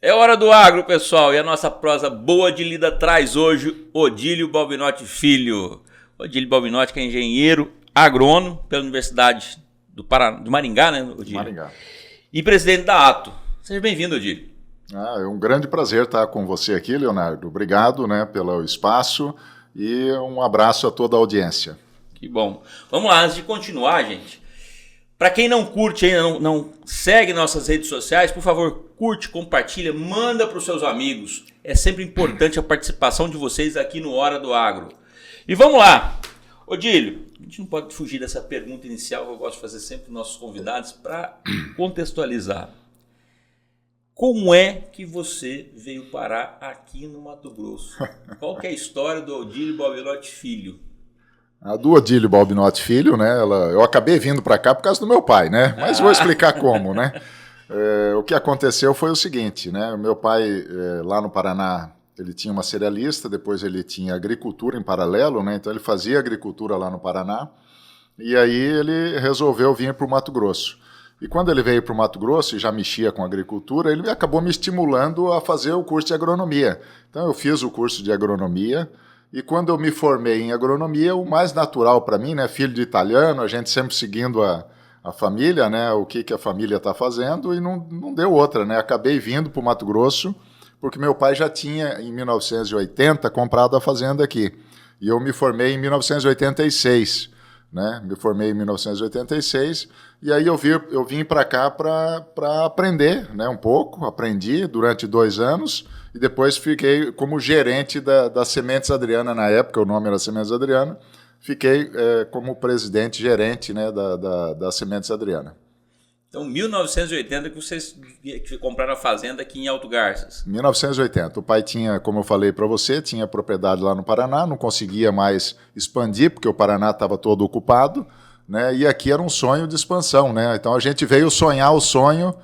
É hora do agro, pessoal, e a nossa prosa boa de lida traz hoje Odílio Balbinotti Filho. Odílio Balbinotti, que é engenheiro agrônomo pela Universidade do Maringá, né, Odílio? Maringá. E presidente da ATO. Seja bem-vindo, Odílio. É um grande prazer estar com você aqui, Leonardo. Obrigado, pelo espaço e um abraço a toda a audiência. Que bom. Vamos lá, antes de continuar, gente. Para quem não curte ainda, não segue nossas redes sociais, por favor, curte, compartilha, manda para os seus amigos. É sempre importante a participação de vocês aqui no Hora do Agro. E vamos lá. Odílio, a gente não pode fugir dessa pergunta inicial que eu gosto de fazer sempre para os nossos convidados para contextualizar. Como é que você veio parar aqui no Mato Grosso? Qual que é a história do Odílio Balbinotti Filho? A do Odílio Balbinotti Filho, eu acabei vindo para cá por causa do meu pai, mas vou explicar como, O que aconteceu foi o seguinte, O meu pai, lá no Paraná, ele tinha uma cerealista, depois ele tinha agricultura em paralelo, Então ele fazia agricultura lá no Paraná, e aí ele resolveu vir para o Mato Grosso. E quando ele veio para o Mato Grosso e já mexia com agricultura, ele acabou me estimulando a fazer o curso de agronomia. Então eu fiz o curso de agronomia, e quando eu me formei em agronomia, o mais natural para mim, filho de italiano, a gente sempre seguindo a família, o que a família está fazendo, e não deu outra, Acabei vindo para o Mato Grosso, porque meu pai já tinha, em 1980, comprado a fazenda aqui. E eu me formei em 1986, Me formei em 1986, e aí eu vim para cá para aprender, um pouco, aprendi durante 2 anos, e depois fiquei como gerente da Sementes Adriana, na época o nome era Sementes Adriana, fiquei como presidente gerente da Sementes Adriana. Então, 1980 que vocês compraram a fazenda aqui em Alto Garças. 1980. O pai tinha, como eu falei para você, tinha propriedade lá no Paraná, não conseguia mais expandir, porque o Paraná estava todo ocupado, e aqui era um sonho de expansão. Então a gente veio sonhar o sonho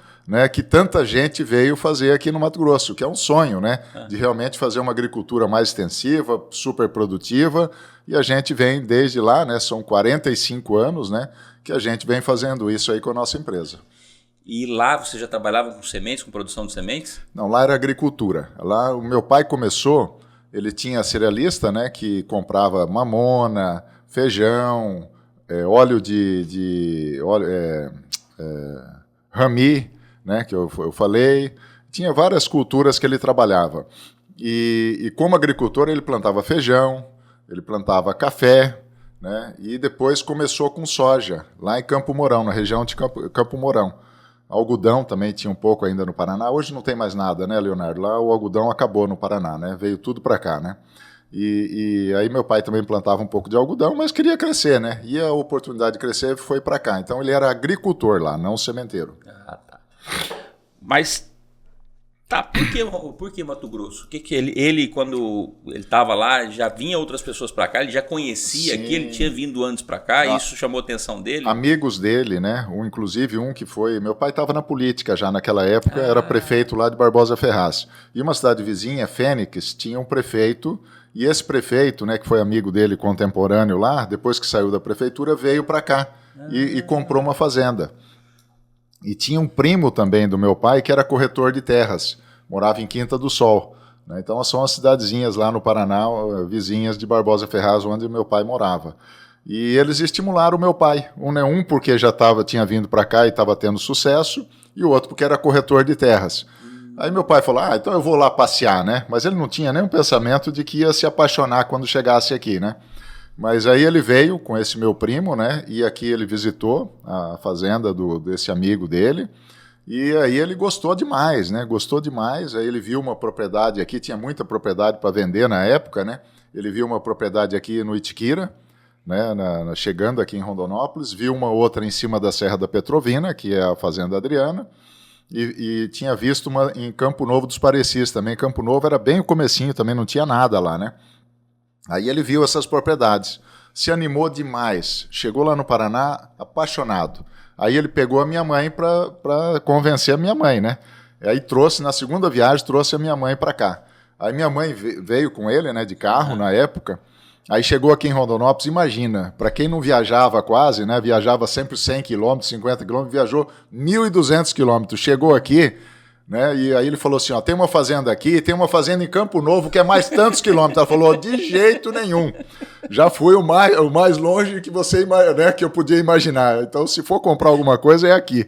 que tanta gente veio fazer aqui no Mato Grosso, que é um sonho, de realmente fazer uma agricultura mais extensiva, super produtiva, e a gente vem desde lá, são 45 anos, que a gente vem fazendo isso aí com a nossa empresa. E lá você já trabalhava com sementes, com produção de sementes? Não, lá era agricultura. Lá o meu pai começou, ele tinha cerealista, que comprava mamona, feijão, óleo rami, que eu falei, tinha várias culturas que ele trabalhava. E como agricultor ele plantava feijão, ele plantava café, e depois começou com soja, lá em Campo Mourão, na região de Campo Mourão. Algodão também tinha um pouco ainda no Paraná, hoje não tem mais nada, Leonardo? Lá o algodão acabou no Paraná, veio tudo para cá, E aí meu pai também plantava um pouco de algodão, mas queria crescer, E a oportunidade de crescer foi para cá. Então ele era agricultor lá, não sementeiro. Ah, tá. Mas, por que Mato Grosso? Que ele, quando ele estava lá, já vinha outras pessoas para cá, ele já conhecia aqui, ele tinha vindo antes para cá, e isso chamou a atenção dele? Amigos dele, inclusive um que foi... Meu pai estava na política já naquela época, era prefeito lá de Barbosa Ferraz. E uma cidade vizinha, Fênix, tinha um prefeito, e esse prefeito, que foi amigo dele contemporâneo lá, depois que saiu da prefeitura, veio para cá e comprou uma fazenda. E tinha um primo também do meu pai que era corretor de terras, morava em Quinta do Sol. Então são as cidadezinhas lá no Paraná, vizinhas de Barbosa Ferraz, onde meu pai morava. E eles estimularam o meu pai, um porque já tinha vindo para cá e estava tendo sucesso, e o outro porque era corretor de terras. Aí meu pai falou, então eu vou lá passear, Mas ele não tinha nenhum pensamento de que ia se apaixonar quando chegasse aqui, Mas aí ele veio com esse meu primo, E aqui ele visitou a fazenda desse amigo dele. E aí ele gostou demais, Gostou demais. Aí ele viu uma propriedade aqui, tinha muita propriedade para vender na época, Ele viu uma propriedade aqui no Itiquira, chegando aqui em Rondonópolis. Viu uma outra em cima da Serra da Petrovina, que é a Fazenda Adriana. E tinha visto uma em Campo Novo dos Parecis também. Campo Novo era bem o comecinho, também não tinha nada lá, Aí ele viu essas propriedades, se animou demais, chegou lá no Paraná apaixonado. Aí ele pegou a minha mãe para convencer a minha mãe, Aí na segunda viagem, trouxe a minha mãe para cá. Aí minha mãe veio com ele, de carro na época. Aí chegou aqui em Rondonópolis, imagina, para quem não viajava quase, viajava sempre 100 km, 50 km, viajou 1.200 km. Chegou aqui, né? E aí ele falou assim, ó, tem uma fazenda aqui, tem uma fazenda em Campo Novo que é mais tantos quilômetros. Ela falou, de jeito nenhum. Já fui o mais longe que você, né, que eu podia imaginar. Então, se for comprar alguma coisa, é aqui.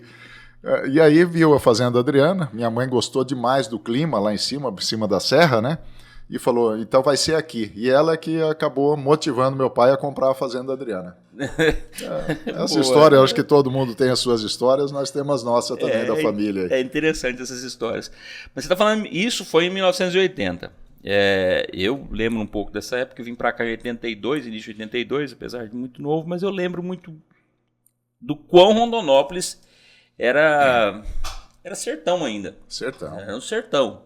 E aí viu a Fazenda Adriana, minha mãe gostou demais do clima lá em cima da serra, né? E falou, então vai ser aqui. E ela que acabou motivando meu pai a comprar a Fazenda Adriana. Essa história, eu acho que todo mundo tem as suas histórias, nós temos as nossas também da família. É interessante essas histórias. Mas você está falando, isso foi em 1980. Eu lembro um pouco dessa época, eu vim para cá em 82, início de 82, apesar de muito novo, mas eu lembro muito do quão Rondonópolis era sertão ainda. Sertão. Era um sertão.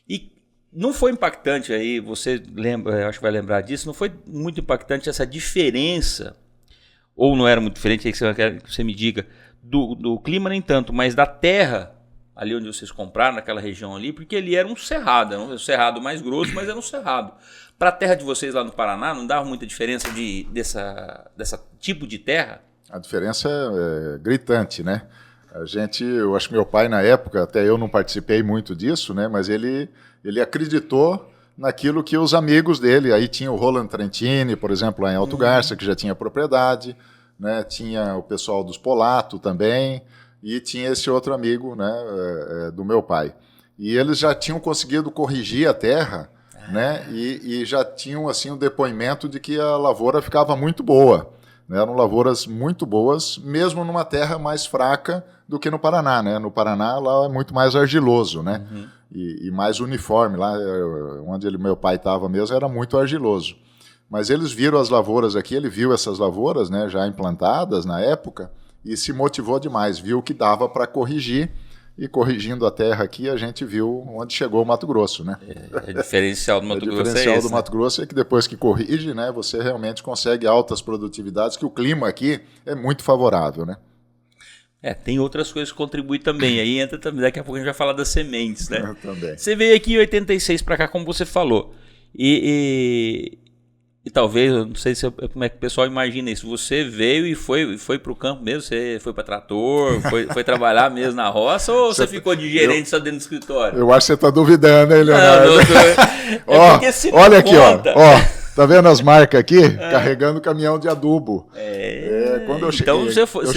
E não foi impactante aí, você lembra, acho que vai lembrar disso, não foi muito impactante essa diferença, ou não era muito diferente, aí que você me diga, do clima nem tanto, mas da terra, ali onde vocês compraram, naquela região ali, porque ali era um cerrado mais grosso, mas era um cerrado. Para a terra de vocês lá no Paraná, não dava muita diferença dessa tipo de terra? A diferença é gritante, né? Eu acho que meu pai na época, até eu não participei muito disso, né? Mas ele acreditou naquilo que os amigos dele, aí tinha o Roland Trentini, por exemplo, lá em Alto Garça, que já tinha propriedade, né? Tinha o pessoal dos Polato também, e tinha esse outro amigo, né? Do meu pai. E eles já tinham conseguido corrigir a terra, né? E já tinham assim um depoimento de que a lavoura ficava muito boa. Eram lavouras muito boas, mesmo numa terra mais fraca do que no Paraná, né? No Paraná, lá é muito mais argiloso, né? Uhum. E mais uniforme. Lá onde meu pai estava mesmo era muito argiloso. Mas eles viram as lavouras aqui, ele viu essas lavouras, né, já implantadas na época e se motivou demais, viu que dava para corrigir. E corrigindo a terra aqui, a gente viu onde chegou o Mato Grosso, né? O diferencial do Mato Grosso é esse. O diferencial do Mato Grosso é que depois que corrige, né, você realmente consegue altas produtividades, que o clima aqui é muito favorável, né? Tem outras coisas que contribuem também. Aí entra também, daqui a pouco a gente vai falar das sementes, né? Também. Você veio aqui em 86 para cá, como você falou. E talvez, eu não sei como é que o pessoal imagina isso. Você veio e foi para o campo mesmo? Você foi para trator? Foi trabalhar mesmo na roça? Ou você ficou de gerente só dentro do escritório? Eu acho que você está duvidando, hein, Leonardo? Não, olha aqui, ó. Tá vendo as marcas aqui? Carregando caminhão de adubo. Quando eu cheguei,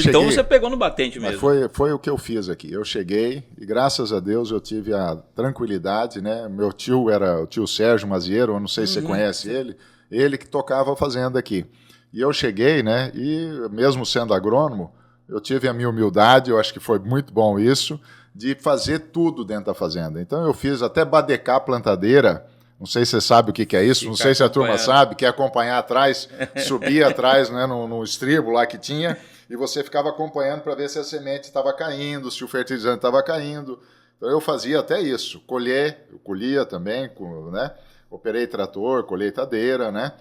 então você pegou no batente mesmo. Foi o que eu fiz aqui. Eu cheguei e, graças a Deus, eu tive a tranquilidade, né? Meu tio era o tio Sérgio Mazieiro, eu não sei se você conhece ele. Ele que tocava a fazenda aqui. E eu cheguei, né? E mesmo sendo agrônomo, eu tive a minha humildade, eu acho que foi muito bom isso, de fazer tudo dentro da fazenda. Então eu fiz até badecar plantadeira. Não sei se você sabe o que é isso, não sei se a turma sabe, que é acompanhar atrás, subir atrás, né, no estribo lá que tinha, e você ficava acompanhando para ver se a semente estava caindo, se o fertilizante estava caindo. Então eu fazia até isso, eu colhia também, né? Operei trator, colheitadeira, né?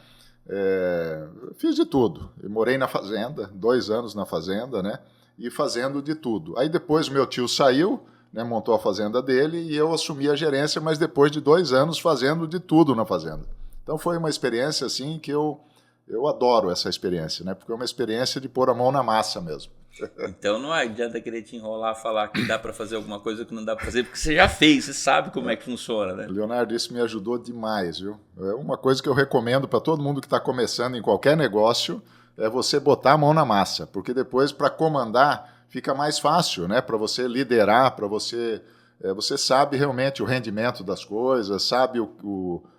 Fiz de tudo. Eu morei na fazenda, 2 anos na fazenda, né? E fazendo de tudo. Aí depois meu tio saiu, né, montou a fazenda dele e eu assumi a gerência, mas depois de 2 anos fazendo de tudo na fazenda. Então foi uma experiência assim que eu adoro essa experiência, né? Porque é uma experiência de pôr a mão na massa mesmo. Então não adianta querer te enrolar, falar que dá para fazer alguma coisa que não dá para fazer, porque você já fez, você sabe como é que funciona, né? Leonardo, isso me ajudou demais, viu? É uma coisa que eu recomendo para todo mundo que está começando em qualquer negócio, é você botar a mão na massa, porque depois para comandar fica mais fácil, né? Para você liderar, para você sabe realmente o rendimento das coisas, sabe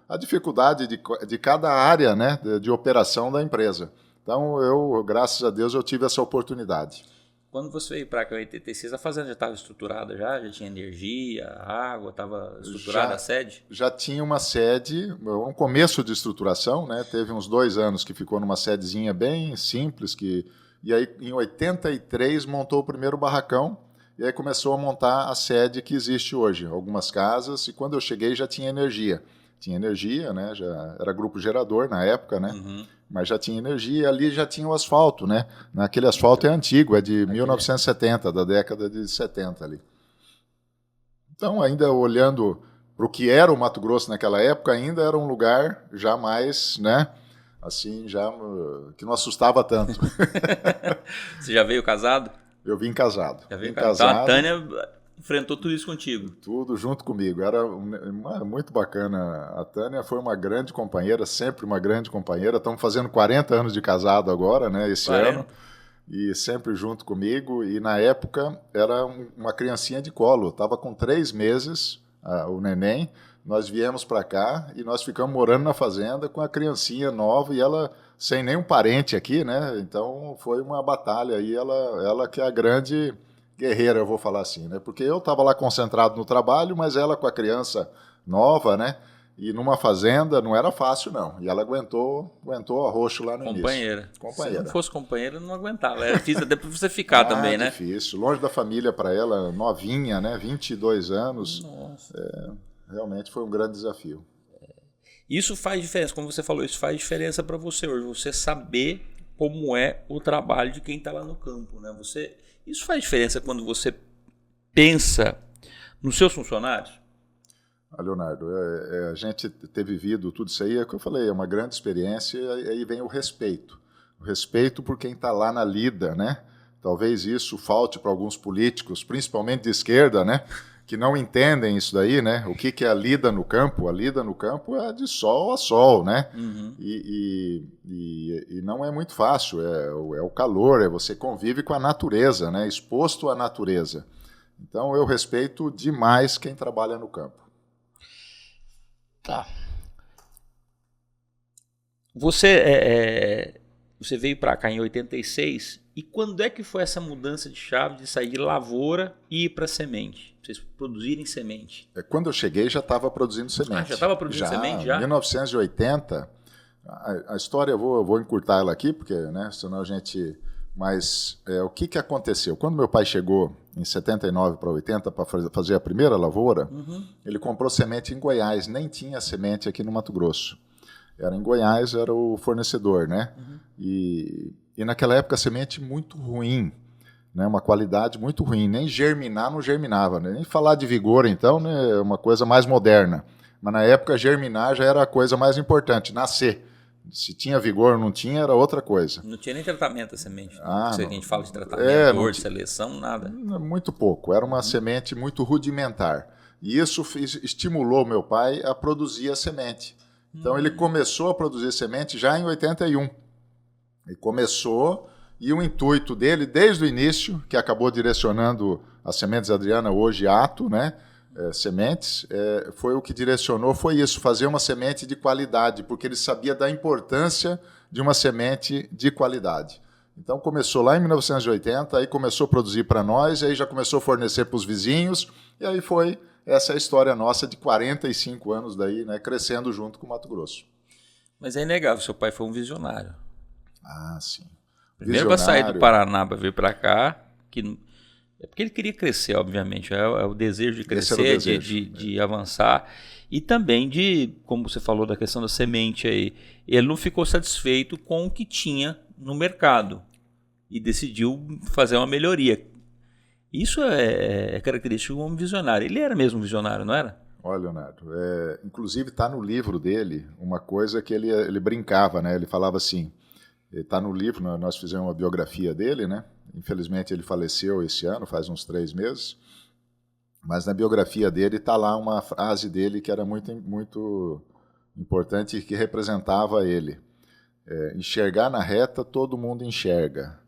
a dificuldade de cada área, né, de operação da empresa. Então, graças a Deus, eu tive essa oportunidade. Quando você veio para cá em 86, a fazenda já estava estruturada já tinha energia, água, estava estruturada a sede? Já tinha uma sede, um começo de estruturação, né? Teve uns 2 anos que ficou numa sedezinha bem simples, e aí em 83 montou o primeiro barracão, e aí começou a montar a sede que existe hoje, algumas casas, e quando eu cheguei já tinha energia. Tinha energia, né? Já era grupo gerador na época, né? Uhum. Mas já tinha energia e ali já tinha o asfalto, né? Aquele asfalto é antigo, é de 1970, da década de 70 ali. Então, ainda olhando para o que era o Mato Grosso naquela época, ainda era um lugar já mais, né? Assim, já que não assustava tanto. Você já veio casado? Eu vim casado. Já veio casado. Então, a Tânia enfrentou tudo isso contigo. Tudo junto comigo. Era muito bacana. A Tânia foi uma grande companheira, sempre uma grande companheira. Estamos fazendo 40 anos de casado agora, né, esse 40. ano. E sempre junto comigo. E na época era uma criancinha de colo. Estava com 3 meses, o neném. Nós viemos para cá e nós ficamos morando na fazenda com a criancinha nova e ela sem nenhum parente aqui, né? Então foi uma batalha e ela que é a grande guerreira, eu vou falar assim, né? Porque eu estava lá concentrado no trabalho, mas ela com a criança nova, né? E numa fazenda não era fácil, não. E ela aguentou arroxo lá no companheira. Início. Companheira. Se não fosse companheira, não aguentava. Era difícil até para você ficar também, né? Difícil. Longe da família para ela, novinha, né? 22 anos. Nossa. Realmente foi um grande desafio. Isso faz diferença, como você falou, isso faz diferença para você hoje. Você saber como é o trabalho de quem está lá no campo, né? Isso faz diferença quando você pensa nos seus funcionários? Leonardo, a gente ter vivido tudo isso aí, é o que eu falei, é uma grande experiência e aí vem o respeito. O respeito por quem está lá na lida, né? Talvez isso falte para alguns políticos, principalmente de esquerda, né? Que não entendem isso daí, né? O que é a lida no campo? A lida no campo é de sol a sol, né? Uhum. E não é muito fácil, é o calor, você convive com a natureza, né? Exposto à natureza. Então eu respeito demais quem trabalha no campo. Tá. Você veio para cá em 86, e quando é que foi essa mudança de chave de sair de lavoura e ir para semente? Vocês produzirem semente? Quando eu cheguei já estava produzindo semente. Já estava produzindo semente já? Em 1980, a história eu vou encurtar ela aqui, porque né, senão a gente... Mas o que aconteceu? Quando meu pai chegou em 79 para 80 para fazer a primeira lavoura, ele comprou semente em Goiás, nem tinha semente aqui no Mato Grosso. Era em Goiás, era o fornecedor, né? E naquela época a semente muito ruim, né? Uma qualidade muito ruim, nem germinar não germinava, né? Nem falar de vigor então, né? É uma coisa mais moderna. Mas na época germinar já era a coisa mais importante, nascer. Se tinha vigor ou não tinha, era outra coisa. Não tinha nem tratamento a semente. Não sei o que a gente fala de tratamento, de seleção, nada. Muito pouco. Era uma semente muito rudimentar. E isso estimulou meu pai a produzir a semente. Então ele começou a produzir semente já em 81. Ele começou, e o intuito dele, desde o início, que acabou direcionando as Sementes Adriana, hoje Ato, né? Sementes, foi o que direcionou, foi isso, fazer uma semente de qualidade, porque ele sabia da importância de uma semente de qualidade. Então começou lá em 1980, aí começou a produzir para nós, aí já começou a fornecer para os vizinhos, e aí foi essa história nossa de 45 anos daí, né, crescendo junto com o Mato Grosso. Mas é inegável, seu pai foi um visionário. Ah, sim. Primeiro para sair do Paraná para vir para cá, que... É porque ele queria crescer, obviamente, é o desejo de crescer, de avançar, e também de, como você falou da questão da semente aí, ele não ficou satisfeito com o que tinha no mercado e decidiu fazer uma melhoria. Isso é característico de um homem visionário. Ele era mesmo visionário, não era? Olha, Leonardo, inclusive está no livro dele uma coisa que ele brincava, né? Ele falava assim, está no livro, nós fizemos uma biografia dele, né? Infelizmente ele faleceu esse ano, faz uns 3 meses, mas na biografia dele está lá uma frase dele que era muito, muito importante e que representava ele. Enxergar na reta, todo mundo enxerga.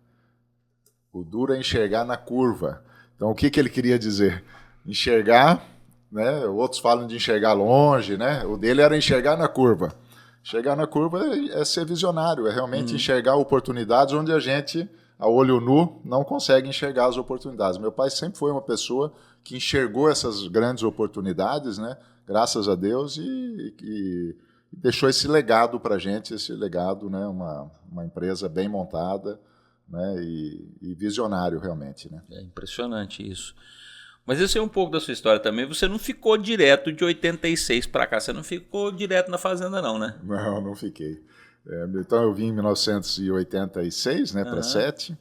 O duro é enxergar na curva. Então o que ele queria dizer? Enxergar, né? Outros falam de enxergar longe, né? O dele era enxergar na curva. Chegar na curva é ser visionário, é realmente enxergar oportunidades onde a gente, a olho nu, não consegue enxergar as oportunidades. Meu pai sempre foi uma pessoa que enxergou essas grandes oportunidades, né? Graças a Deus, e deixou esse legado para a gente, esse legado, né? Uma empresa bem montada, né? E visionário realmente, né? É impressionante isso. Mas esse é um pouco da sua história também. Você não ficou direto de 86 para cá, você não ficou direto na fazenda não, né? Não fiquei. Então eu vim em 1986, né, para 7.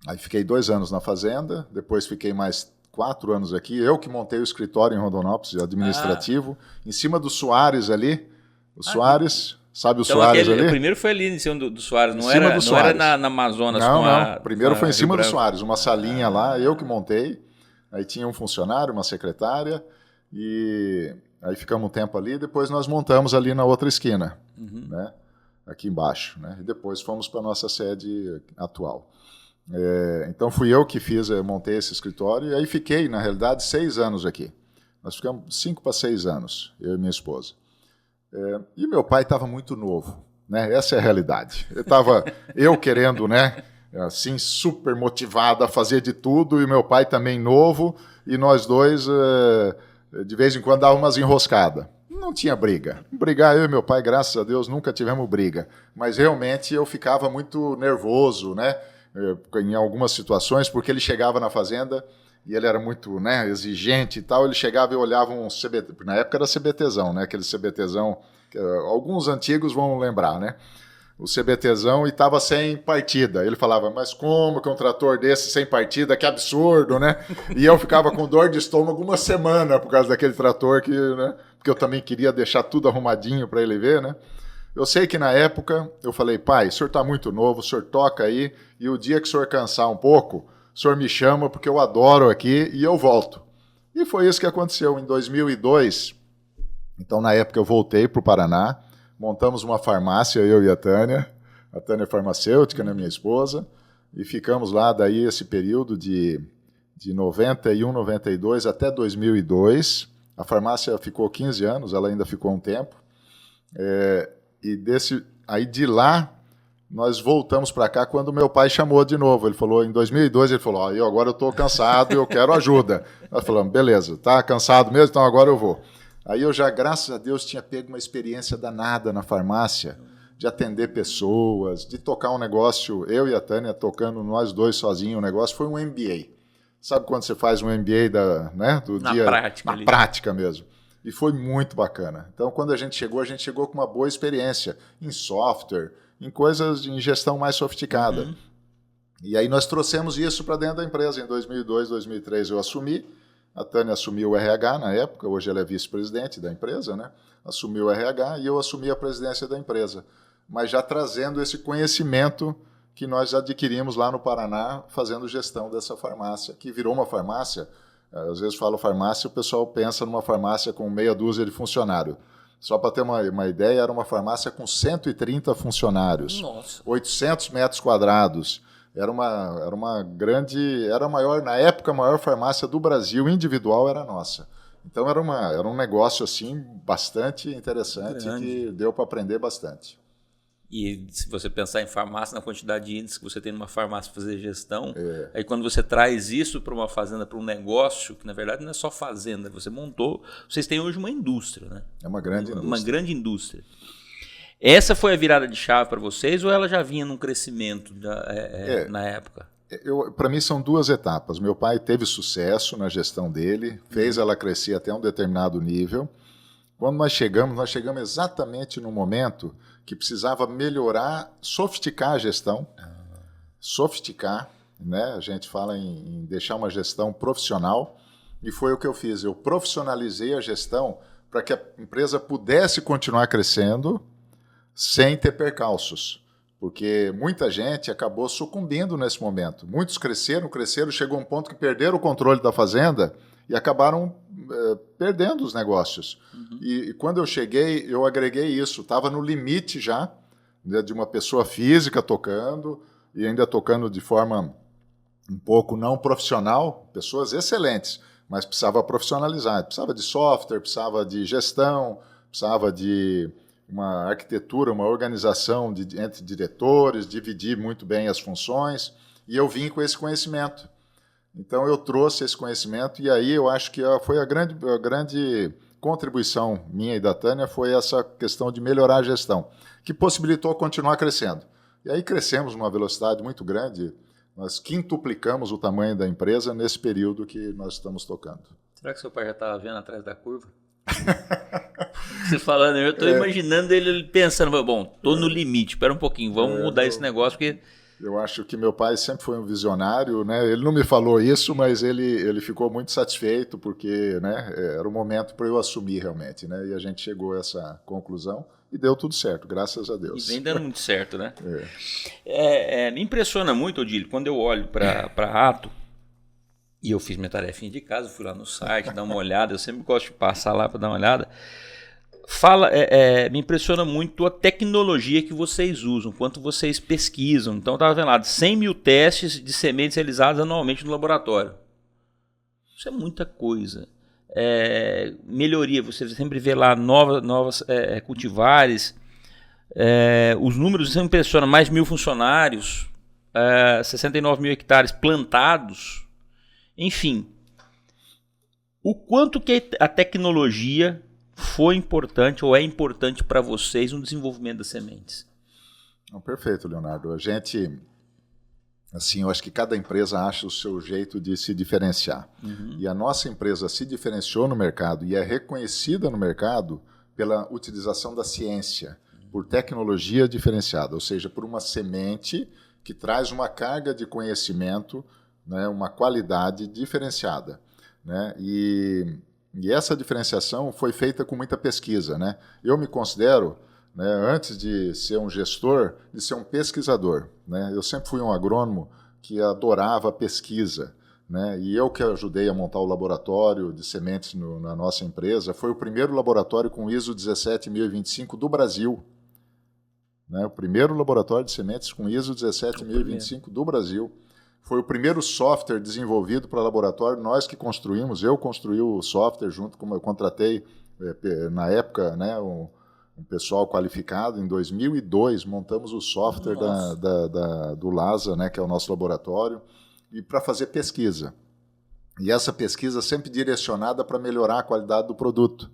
Aí fiquei 2 anos na fazenda, depois fiquei mais 4 anos aqui. Eu que montei o escritório em Rondonópolis, administrativo, em cima do Soares ali. O Soares, sabe o então, Soares ali? O primeiro foi ali em cima do Soares, não era na Amazonas. Não, primeiro foi em cima do Soares, uma salinha lá, eu que montei. aí tinha um funcionário, uma secretária, e aí ficamos um tempo ali, depois nós montamos ali na outra esquina, né? Aqui embaixo, né? E depois fomos para a nossa sede atual. Então fui eu que montei esse escritório, e aí fiquei, na realidade, 6 anos aqui. Nós ficamos 5 para 6 anos, eu e minha esposa. E meu pai estava muito novo, né? Essa é a realidade. Eu querendo, né? Assim, super motivado a fazer de tudo, e meu pai também novo, e nós dois, de vez em quando, dava umas enroscadas. Não tinha briga. Brigar, eu e meu pai, graças a Deus, nunca tivemos briga. Mas realmente eu ficava muito nervoso, né? Em algumas situações, porque ele chegava na fazenda e ele era muito, né, exigente e tal. Ele chegava e olhava um CBT, na época era CBTzão, né? Aquele CBTzão, que, alguns antigos vão lembrar, né? O CBTzão, e estava sem partida. Ele falava, mas como que um trator desse sem partida? Que absurdo, né? E eu ficava com dor de estômago uma semana por causa daquele trator, né? Porque eu também queria deixar tudo arrumadinho para ele ver, né? Eu sei que na época eu falei, pai, o senhor está muito novo, o senhor toca aí, e o dia que o senhor cansar um pouco, o senhor me chama porque eu adoro aqui e eu volto. E foi isso que aconteceu em 2002. Então, na época, eu voltei para o Paraná, montamos uma farmácia, eu e a Tânia é farmacêutica, né, minha esposa, e ficamos lá daí esse período de 91, 92 até 2002. A farmácia ficou 15 anos, ela ainda ficou um tempo. Aí de lá, nós voltamos para cá quando meu pai chamou de novo. Ele falou, em 2002, ele falou, agora eu estou cansado e eu quero ajuda. Nós falamos, beleza, tá cansado mesmo, então agora eu vou. Aí eu já, graças a Deus, tinha pego uma experiência danada na farmácia, de atender pessoas, de tocar um negócio, eu e a Tânia tocando nós dois sozinhos, o negócio foi um MBA. Sabe quando você faz um MBA do dia? Prática, na prática mesmo. E foi muito bacana. Então, quando a gente chegou com uma boa experiência em software, em coisas em gestão mais sofisticada. E aí nós trouxemos isso para dentro da empresa. Em 2002, 2003 eu assumi, a Tânia assumiu o RH na época, hoje ela é vice-presidente da empresa, né? Assumiu o RH e eu assumi a presidência da empresa. Mas já trazendo esse conhecimento que nós adquirimos lá no Paraná, fazendo gestão dessa farmácia, que virou uma farmácia. Às vezes falo farmácia, o pessoal pensa numa farmácia com meia dúzia de funcionários. Só para ter uma ideia, era uma farmácia com 130 funcionários. Nossa. 800 metros quadrados. Era a maior, na época, a maior farmácia do Brasil, individual, era a nossa. Então era um negócio assim bastante interessante, grande, que deu para aprender bastante. E se você pensar em farmácia, na quantidade de índices que você tem numa farmácia para fazer gestão, aí quando você traz isso para uma fazenda, para um negócio, que na verdade não é só fazenda, você montou, vocês têm hoje uma indústria, né? É uma grande indústria. Uma grande indústria. Essa foi a virada de chave para vocês ou ela já vinha num crescimento na época? Para mim são duas etapas. Meu pai teve sucesso na gestão dele, fez ela crescer até um determinado nível. Quando nós chegamos exatamente no momento que precisava melhorar, sofisticar a gestão, sofisticar, né? A gente fala em deixar uma gestão profissional, e foi o que eu fiz. Eu profissionalizei a gestão para que a empresa pudesse continuar crescendo sem ter percalços, porque muita gente acabou sucumbindo nesse momento. Muitos cresceram, chegou um ponto que perderam o controle da fazenda e acabaram perdendo os negócios. E quando eu cheguei, eu agreguei isso. Estava no limite já, né, de uma pessoa física tocando, e ainda tocando de forma um pouco não profissional, pessoas excelentes, mas precisava profissionalizar. Precisava de software, precisava de gestão, precisava de uma arquitetura, uma organização entre diretores, dividir muito bem as funções, e eu vim com esse conhecimento. Então eu trouxe esse conhecimento, e aí eu acho que foi a grande contribuição minha e da Tânia, foi essa questão de melhorar a gestão, que possibilitou continuar crescendo. E aí crescemos numa velocidade muito grande, nós quintuplicamos o tamanho da empresa nesse período que nós estamos tocando. Será que seu pai já estava vendo atrás da curva? Você falando, eu estou imaginando ele pensando, bom, estou no limite, espera um pouquinho, vamos mudar esse negócio, porque... Eu acho que meu pai sempre foi um visionário, né? Ele não me falou isso, mas ele ficou muito satisfeito, porque, né, era o momento para eu assumir realmente, né? E a gente chegou a essa conclusão e deu tudo certo, graças a Deus. E vem dando muito certo, né? Me impressiona muito, Odílio, quando eu olho para Ato, E eu fiz minha tarefinha de casa, fui lá no site, dar uma olhada, eu sempre gosto de passar lá para dar uma olhada. Me impressiona muito a tecnologia que vocês usam, quanto vocês pesquisam. Então, eu estava vendo lá, 100 mil testes de sementes realizados anualmente no laboratório. Isso é muita coisa. Melhoria, você sempre vê lá novas cultivares. Os números impressionam, mais de 1.000 funcionários, 69 mil hectares plantados. Enfim, o quanto que a tecnologia foi importante ou é importante para vocês no desenvolvimento das sementes? Perfeito, Leonardo. A gente, assim, eu acho que cada empresa acha o seu jeito de se diferenciar. Uhum. E a nossa empresa se diferenciou no mercado e é reconhecida no mercado pela utilização da ciência, por tecnologia diferenciada, ou seja, por uma semente que traz uma carga de conhecimento, né, uma qualidade diferenciada, né? E essa diferenciação foi feita com muita pesquisa, né? Eu me considero, né, antes de ser um gestor, de ser um pesquisador, né? Eu sempre fui um agrônomo que adorava a pesquisa, né? E eu que ajudei a montar o laboratório de sementes na nossa empresa, foi o primeiro laboratório com ISO 17025 do Brasil, né? O primeiro laboratório de sementes com ISO 17025 do Brasil. Foi o primeiro software desenvolvido para laboratório, nós que construímos, eu construí o software junto com eu contratei, na época, né, um pessoal qualificado. Em 2002, montamos o software do LASA, né, que é o nosso laboratório, e para fazer pesquisa. E essa pesquisa sempre direcionada para melhorar a qualidade do produto,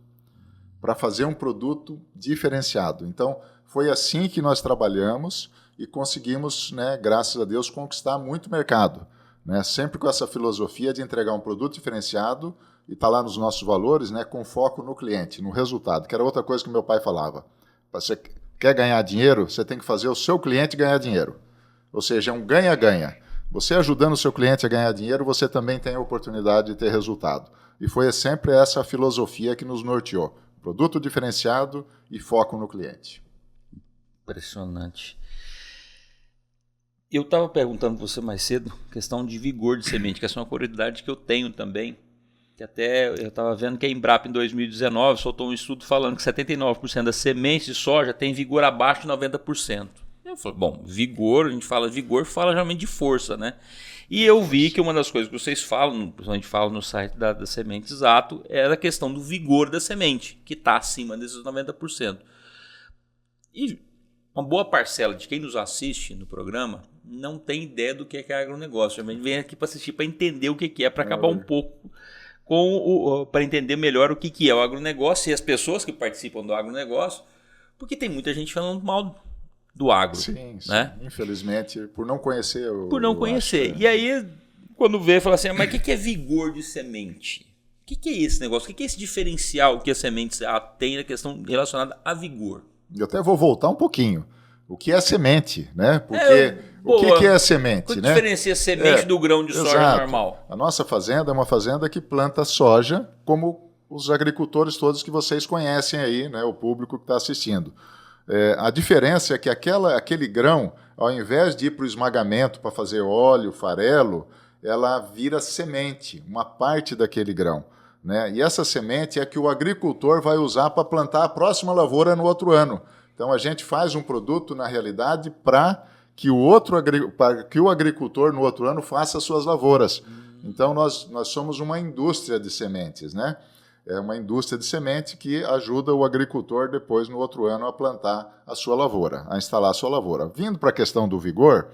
para fazer um produto diferenciado. Então, foi assim que nós trabalhamos e conseguimos, né, graças a Deus, conquistar muito mercado, né, sempre com essa filosofia de entregar um produto diferenciado e está lá nos nossos valores, né, com foco no cliente, no resultado, que era outra coisa que meu pai falava. Você quer ganhar dinheiro, você tem que fazer o seu cliente ganhar dinheiro. Ou seja, é um ganha-ganha. Você ajudando o seu cliente a ganhar dinheiro, você também tem a oportunidade de ter resultado. E foi sempre essa filosofia que nos norteou. Produto diferenciado e foco no cliente. Impressionante. Eu estava perguntando para você mais cedo, questão de vigor de semente, que essa é uma curiosidade que eu tenho também, que até eu estava vendo que a Embrapa em 2019 soltou um estudo falando que 79% das sementes de soja tem vigor abaixo de 90%. Eu falei, bom, vigor, a gente fala vigor, fala realmente de força, né? E eu vi que uma das coisas que vocês falam, principalmente falam no site da Semente Exato, é a questão do vigor da semente, que está acima desses 90%. E uma boa parcela de quem nos assiste no programa não tem ideia do que é agronegócio. A gente vem aqui para assistir, para entender o que é, para acabar um pouco para entender melhor o que é o agronegócio e as pessoas que participam do agronegócio, porque tem muita gente falando mal do agro. Sim, né? Infelizmente, por não conhecer. Por não conhecer. E aí, quando vê, fala assim, mas o que é vigor de semente? O que é esse negócio? O que é esse diferencial que a semente tem na questão relacionada a vigor? Eu até vou voltar um pouquinho. O que é semente, né? Porque o que é semente, o que né? diferencia semente do grão de soja normal? A nossa fazenda é uma fazenda que planta soja, como os agricultores todos que vocês conhecem aí, né? O público que está assistindo. A diferença é que aquele grão, ao invés de ir para o esmagamento para fazer óleo, farelo, ela vira semente, uma parte daquele grão, né? E essa semente é que o agricultor vai usar para plantar a próxima lavoura no outro ano. Então, a gente faz um produto, na realidade, para que o agricultor, no outro ano, faça as suas lavouras. Então, nós somos uma indústria de sementes, né? É uma indústria de semente que ajuda o agricultor, depois, no outro ano, a plantar a sua lavoura, a instalar a sua lavoura. Vindo para a questão do vigor,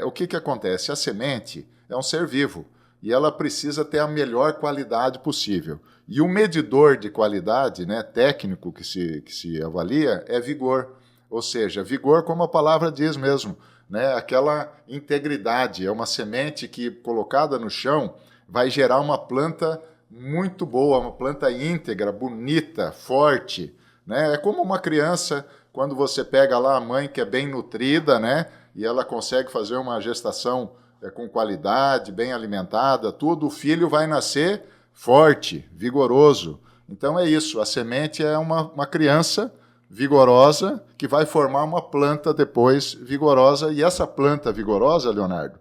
o que acontece? A semente é um ser vivo e ela precisa ter a melhor qualidade possível. E o medidor de qualidade, né, técnico que se avalia é vigor. Ou seja, vigor, como a palavra diz mesmo, né, aquela integridade. É uma semente que, colocada no chão, vai gerar uma planta muito boa, uma planta íntegra, bonita, forte, né? É como uma criança, quando você pega lá a mãe que é bem nutrida, né, e ela consegue fazer uma gestação com qualidade, bem alimentada, tudo, o filho vai nascer forte, vigoroso. Então é isso, a semente é uma criança vigorosa que vai formar uma planta depois vigorosa. E essa planta vigorosa, Leonardo,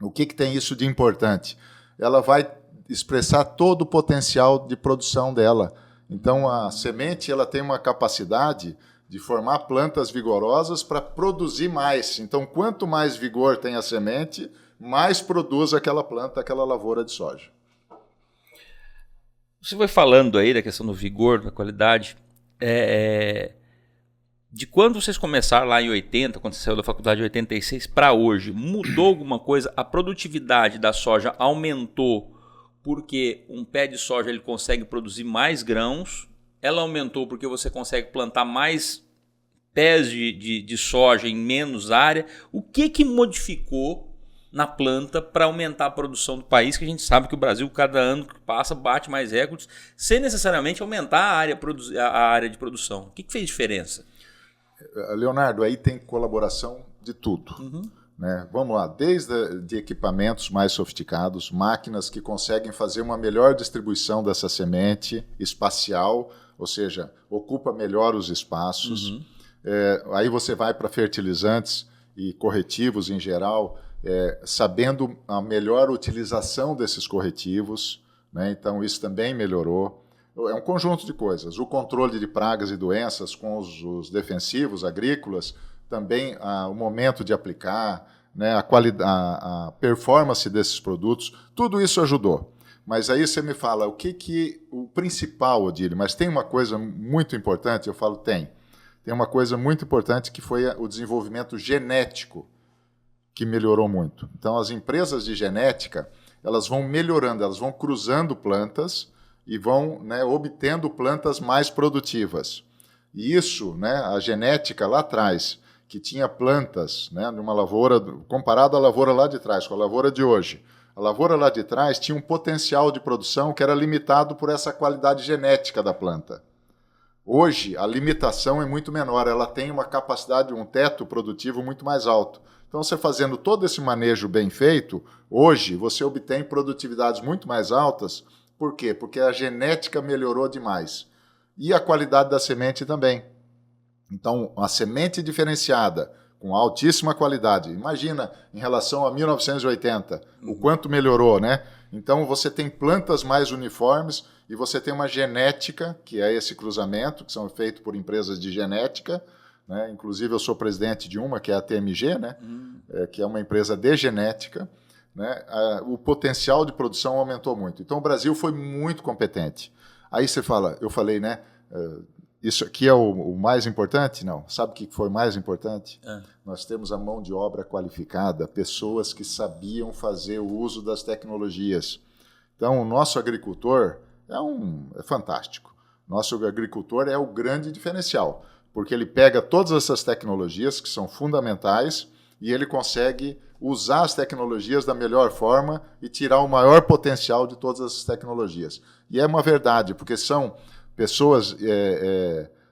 o que tem isso de importante? ela vai expressar todo o potencial de produção dela. Então, a semente ela tem uma capacidade de formar plantas vigorosas para produzir mais. Então, quanto mais vigor tem a semente, mais produz aquela planta, aquela lavoura de soja. Você foi falando aí da questão do vigor, da qualidade. De quando vocês começaram lá em 80, quando você saiu da faculdade em 86, para hoje, mudou alguma coisa? A produtividade da soja aumentou porque um pé de soja ele consegue produzir mais grãos? Ela aumentou porque você consegue plantar mais pés de soja em menos área? O que modificou na planta para aumentar a produção do país, que a gente sabe que o Brasil, cada ano que passa, bate mais recordes, sem necessariamente aumentar a área de produção? O que fez diferença? Leonardo, aí tem colaboração de tudo. Né? Vamos lá, desde de equipamentos mais sofisticados, máquinas que conseguem fazer uma melhor distribuição dessa semente espacial, ou seja, ocupa melhor os espaços. Aí você vai para fertilizantes e corretivos em geral, sabendo a melhor utilização desses corretivos, né? Então isso também melhorou. É um conjunto de coisas. O controle de pragas e doenças com os defensivos agrícolas, também o momento de aplicar, né? A performance desses produtos, tudo isso ajudou. Mas aí você me fala, o principal, Odílio, mas tem uma coisa muito importante, eu falo, tem uma coisa muito importante que foi o desenvolvimento genético, que melhorou muito. Então, as empresas de genética, elas vão melhorando, elas vão cruzando plantas e vão, né, obtendo plantas mais produtivas. E isso, né, a genética lá atrás, que tinha plantas, né, numa lavoura, comparado à lavoura lá de trás, com a lavoura de hoje, a lavoura lá de trás tinha um potencial de produção que era limitado por essa qualidade genética da planta. Hoje, a limitação é muito menor, ela tem uma capacidade, um teto produtivo muito mais alto. Então, você fazendo todo esse manejo bem feito, hoje você obtém produtividades muito mais altas. Por quê? Porque a genética melhorou demais. E a qualidade da semente também. Então, a semente diferenciada, com altíssima qualidade. Imagina, em relação a 1980, o quanto melhorou, né? Então, você tem plantas mais uniformes e você tem uma genética, que é esse cruzamento, que são feitos por empresas de genética, né? Inclusive, eu sou presidente de uma, que é a TMG, né? Que é uma empresa de genética. Né? O potencial de produção aumentou muito. Então, o Brasil foi muito competente. Aí você fala, eu falei, né? Isso aqui é o mais importante? Não. Sabe o que foi mais importante? Nós temos a mão de obra qualificada, pessoas que sabiam fazer o uso das tecnologias. Então, o nosso agricultor é fantástico. Nosso agricultor é o grande diferencial, porque ele pega todas essas tecnologias que são fundamentais e ele consegue usar as tecnologias da melhor forma e tirar o maior potencial de todas essas tecnologias. E é uma verdade, porque são pessoas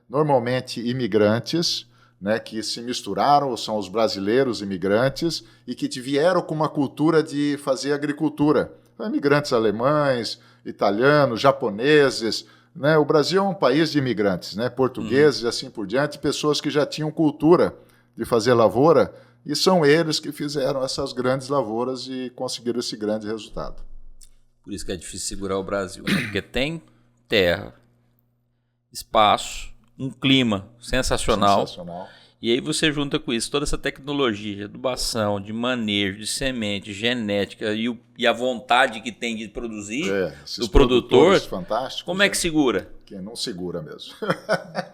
normalmente imigrantes, né, que se misturaram, são os brasileiros imigrantes, e que vieram com uma cultura de fazer agricultura. Imigrantes alemães, italianos, japoneses. Né? O Brasil é um país de imigrantes, né? Portugueses e assim por diante, pessoas que já tinham cultura de fazer lavoura, e são eles que fizeram essas grandes lavouras e conseguiram esse grande resultado. Por isso que é difícil segurar o Brasil, né? Porque tem terra, espaço, um clima sensacional. E aí você junta com isso toda essa tecnologia de adubação, de manejo, de semente, genética e a vontade que tem de produzir do produtor. Como é que segura? Que não segura mesmo.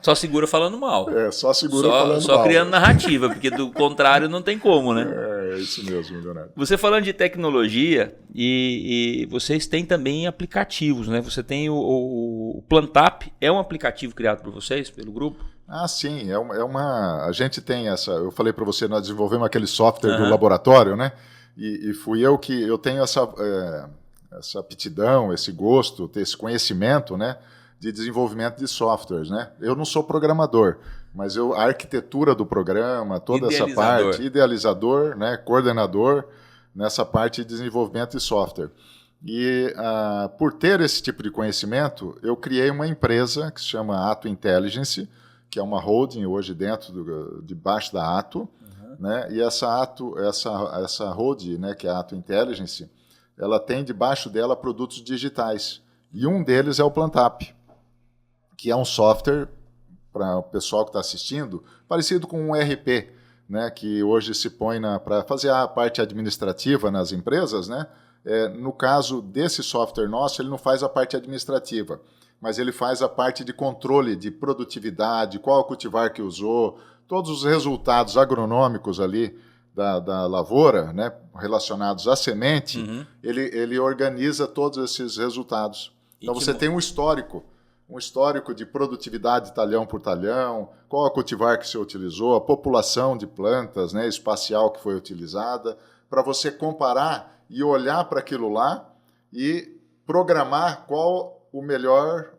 Só segura falando mal. Só segura falando mal. Só criando narrativa, porque do contrário não tem como, né? É isso mesmo, Leonardo. Você falando de tecnologia, e vocês têm também aplicativos, né? Você tem o Plantap, é um aplicativo criado por vocês, pelo grupo? Sim, a gente tem essa, eu falei para você, nós desenvolvemos aquele software do laboratório, né? E fui eu tenho essa aptidão, esse gosto, esse conhecimento, né? De desenvolvimento de softwares, né? Eu não sou programador, mas a arquitetura do programa, toda essa parte, idealizador, né? Coordenador, nessa parte de desenvolvimento de software. E por ter esse tipo de conhecimento, eu criei uma empresa que se chama Ato Intelligence, que é uma holding hoje debaixo da Ato, né? E essa holding, né, que é a Ato Intelligence, ela tem debaixo dela produtos digitais. E um deles é o PlantUp, que é um software, para o pessoal que está assistindo, parecido com um ERP, né, que hoje se põe para fazer a parte administrativa nas empresas, né? No caso desse software nosso, ele não faz a parte administrativa, mas ele faz a parte de controle de produtividade, qual cultivar que usou, todos os resultados agronômicos ali da lavoura, né, relacionados à semente, ele organiza todos esses resultados. Então você tem um histórico de produtividade talhão por talhão, qual a cultivar que se utilizou, a população de plantas, né, espacial que foi utilizada, para você comparar e olhar para aquilo lá e programar qual o melhor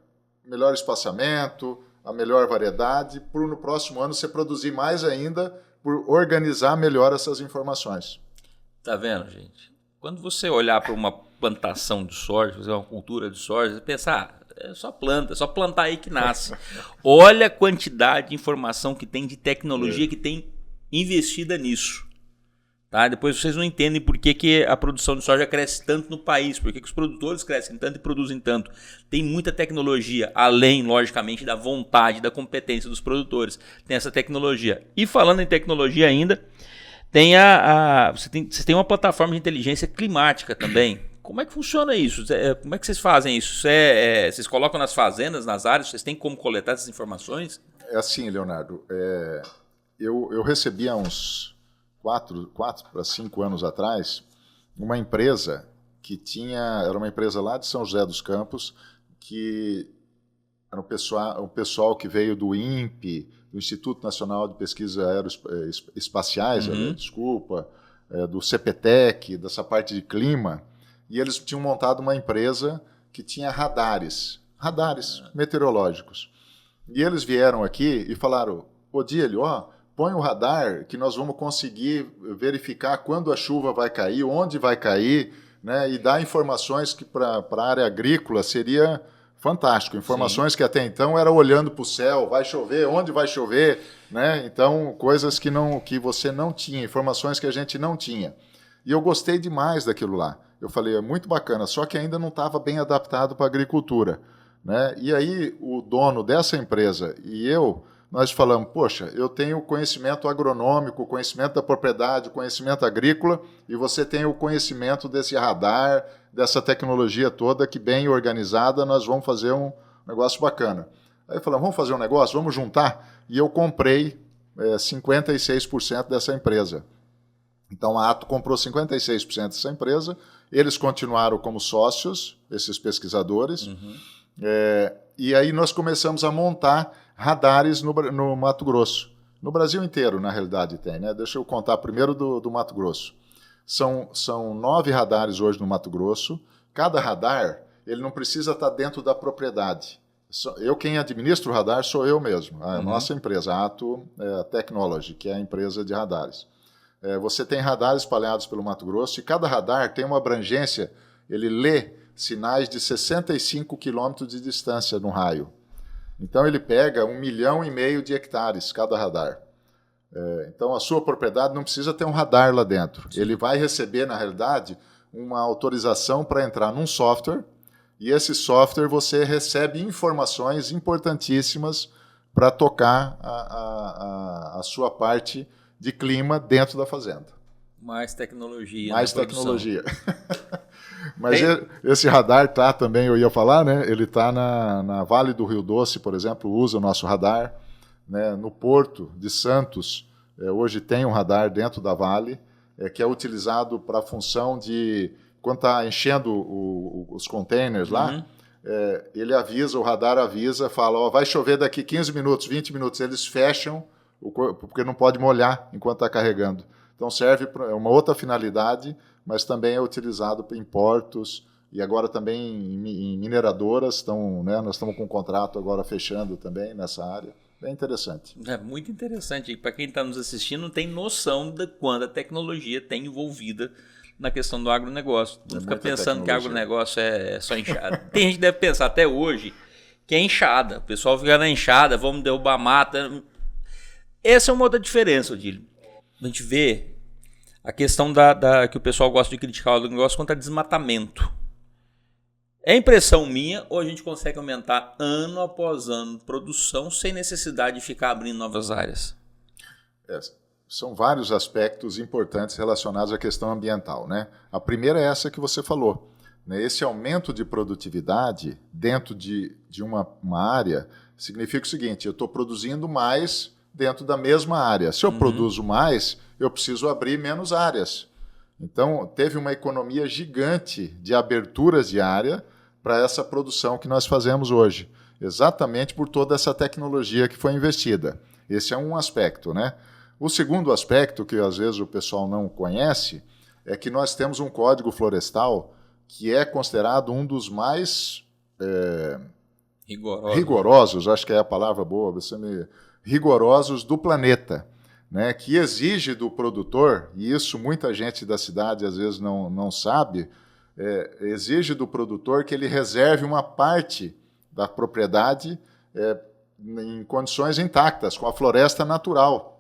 espaçamento, a melhor variedade, para no próximo ano você produzir mais ainda, por organizar melhor essas informações. Tá vendo, gente? Quando você olhar para uma plantação de soja, fazer uma cultura de soja, você pensar, é só planta, é só plantar aí que nasce. Olha a quantidade de informação que tem, de tecnologia que tem investida nisso. Tá? Depois vocês não entendem por que a produção de soja cresce tanto no país, por que os produtores crescem tanto e produzem tanto. Tem muita tecnologia, além, logicamente, da vontade, da competência dos produtores. Tem essa tecnologia. E falando em tecnologia ainda, tem você tem uma plataforma de inteligência climática também. Como é que funciona isso? Como é que vocês fazem isso? Vocês colocam nas fazendas, nas áreas? Vocês têm como coletar essas informações? É assim, Leonardo. Eu recebi há uns 4 para 5 anos atrás uma empresa era uma empresa lá de São José dos Campos, que era um pessoal que veio do INPE, do Instituto Nacional de Pesquisas Aeroespaciais, do CPTEC, dessa parte de clima. E eles tinham montado uma empresa que tinha radares meteorológicos. E eles vieram aqui e falaram, Odílio, põe o radar que nós vamos conseguir verificar quando a chuva vai cair, onde vai cair, né, e dar informações que para a área agrícola seria fantástico. Informações Sim. que até então era olhando para o céu, vai chover, onde vai chover, né? Então, coisas que você não tinha, informações que a gente não tinha. E eu gostei demais daquilo lá. Eu falei, é muito bacana, só que ainda não estava bem adaptado para a agricultura, né? E aí o dono dessa empresa e nós falamos, poxa, eu tenho conhecimento agronômico, conhecimento da propriedade, conhecimento agrícola, e você tem o conhecimento desse radar, dessa tecnologia toda que bem organizada, nós vamos fazer um negócio bacana. Aí falamos, vamos fazer um negócio, vamos juntar, e eu comprei 56% dessa empresa. Então a Ato comprou 56% dessa empresa, eles continuaram como sócios, esses pesquisadores, e aí nós começamos a montar radares no Mato Grosso. No Brasil inteiro, na realidade, tem, né? Deixa eu contar primeiro do Mato Grosso. São 9 radares hoje no Mato Grosso. Cada radar, ele não precisa estar dentro da propriedade. Quem administra o radar sou eu mesmo, a nossa empresa, a Ato Technology, que é a empresa de radares. Você tem radares espalhados pelo Mato Grosso e cada radar tem uma abrangência, ele lê sinais de 65 quilômetros de distância no raio. Então ele pega 1,5 milhão de hectares cada radar. Então a sua propriedade não precisa ter um radar lá dentro. Sim. Ele vai receber, na realidade, uma autorização para entrar num software, e esse software você recebe informações importantíssimas para tocar a sua parte de clima dentro da fazenda. Mais tecnologia. Mais tecnologia. Mas esse radar também, eu ia falar, né? Ele está na Vale do Rio Doce, por exemplo, usa o nosso radar. Né? No Porto de Santos, hoje tem um radar dentro da Vale, que é utilizado para a função de, quando está enchendo os containers lá, o radar avisa, fala, vai chover daqui 15 minutos, 20 minutos, eles fecham, porque não pode molhar enquanto está carregando. Então serve para uma outra finalidade, mas também é utilizado em portos e agora também em mineradoras. Nós estamos com um contrato agora fechando também nessa área. Bem interessante. É muito interessante. E para quem está nos assistindo não tem noção de quando a tecnologia tem envolvida na questão do agronegócio. Não fica pensando que agronegócio é só enxada. Tem gente que deve pensar até hoje que é enxada. O pessoal fica na enxada, vamos derrubar mata. Essa é uma outra diferença, Odílio. A gente vê a questão que o pessoal gosta de criticar o negócio contra desmatamento. É impressão minha ou a gente consegue aumentar ano após ano produção sem necessidade de ficar abrindo novas áreas? São vários aspectos importantes relacionados à questão ambiental, né? A primeira é essa que você falou, né? Esse aumento de produtividade dentro de uma área significa o seguinte: eu estou produzindo mais dentro da mesma área. Se eu produzo mais, eu preciso abrir menos áreas. Então, teve uma economia gigante de aberturas de área para essa produção que nós fazemos hoje, exatamente por toda essa tecnologia que foi investida. Esse é um aspecto, né? O segundo aspecto, que às vezes o pessoal não conhece, é que nós temos um código florestal que é considerado um dos mais rigorosos, acho que é a palavra boa, rigorosos do planeta, né? Que exige do produtor, e isso muita gente da cidade às vezes não sabe, exige do produtor que ele reserve uma parte da propriedade em condições intactas, com a floresta natural.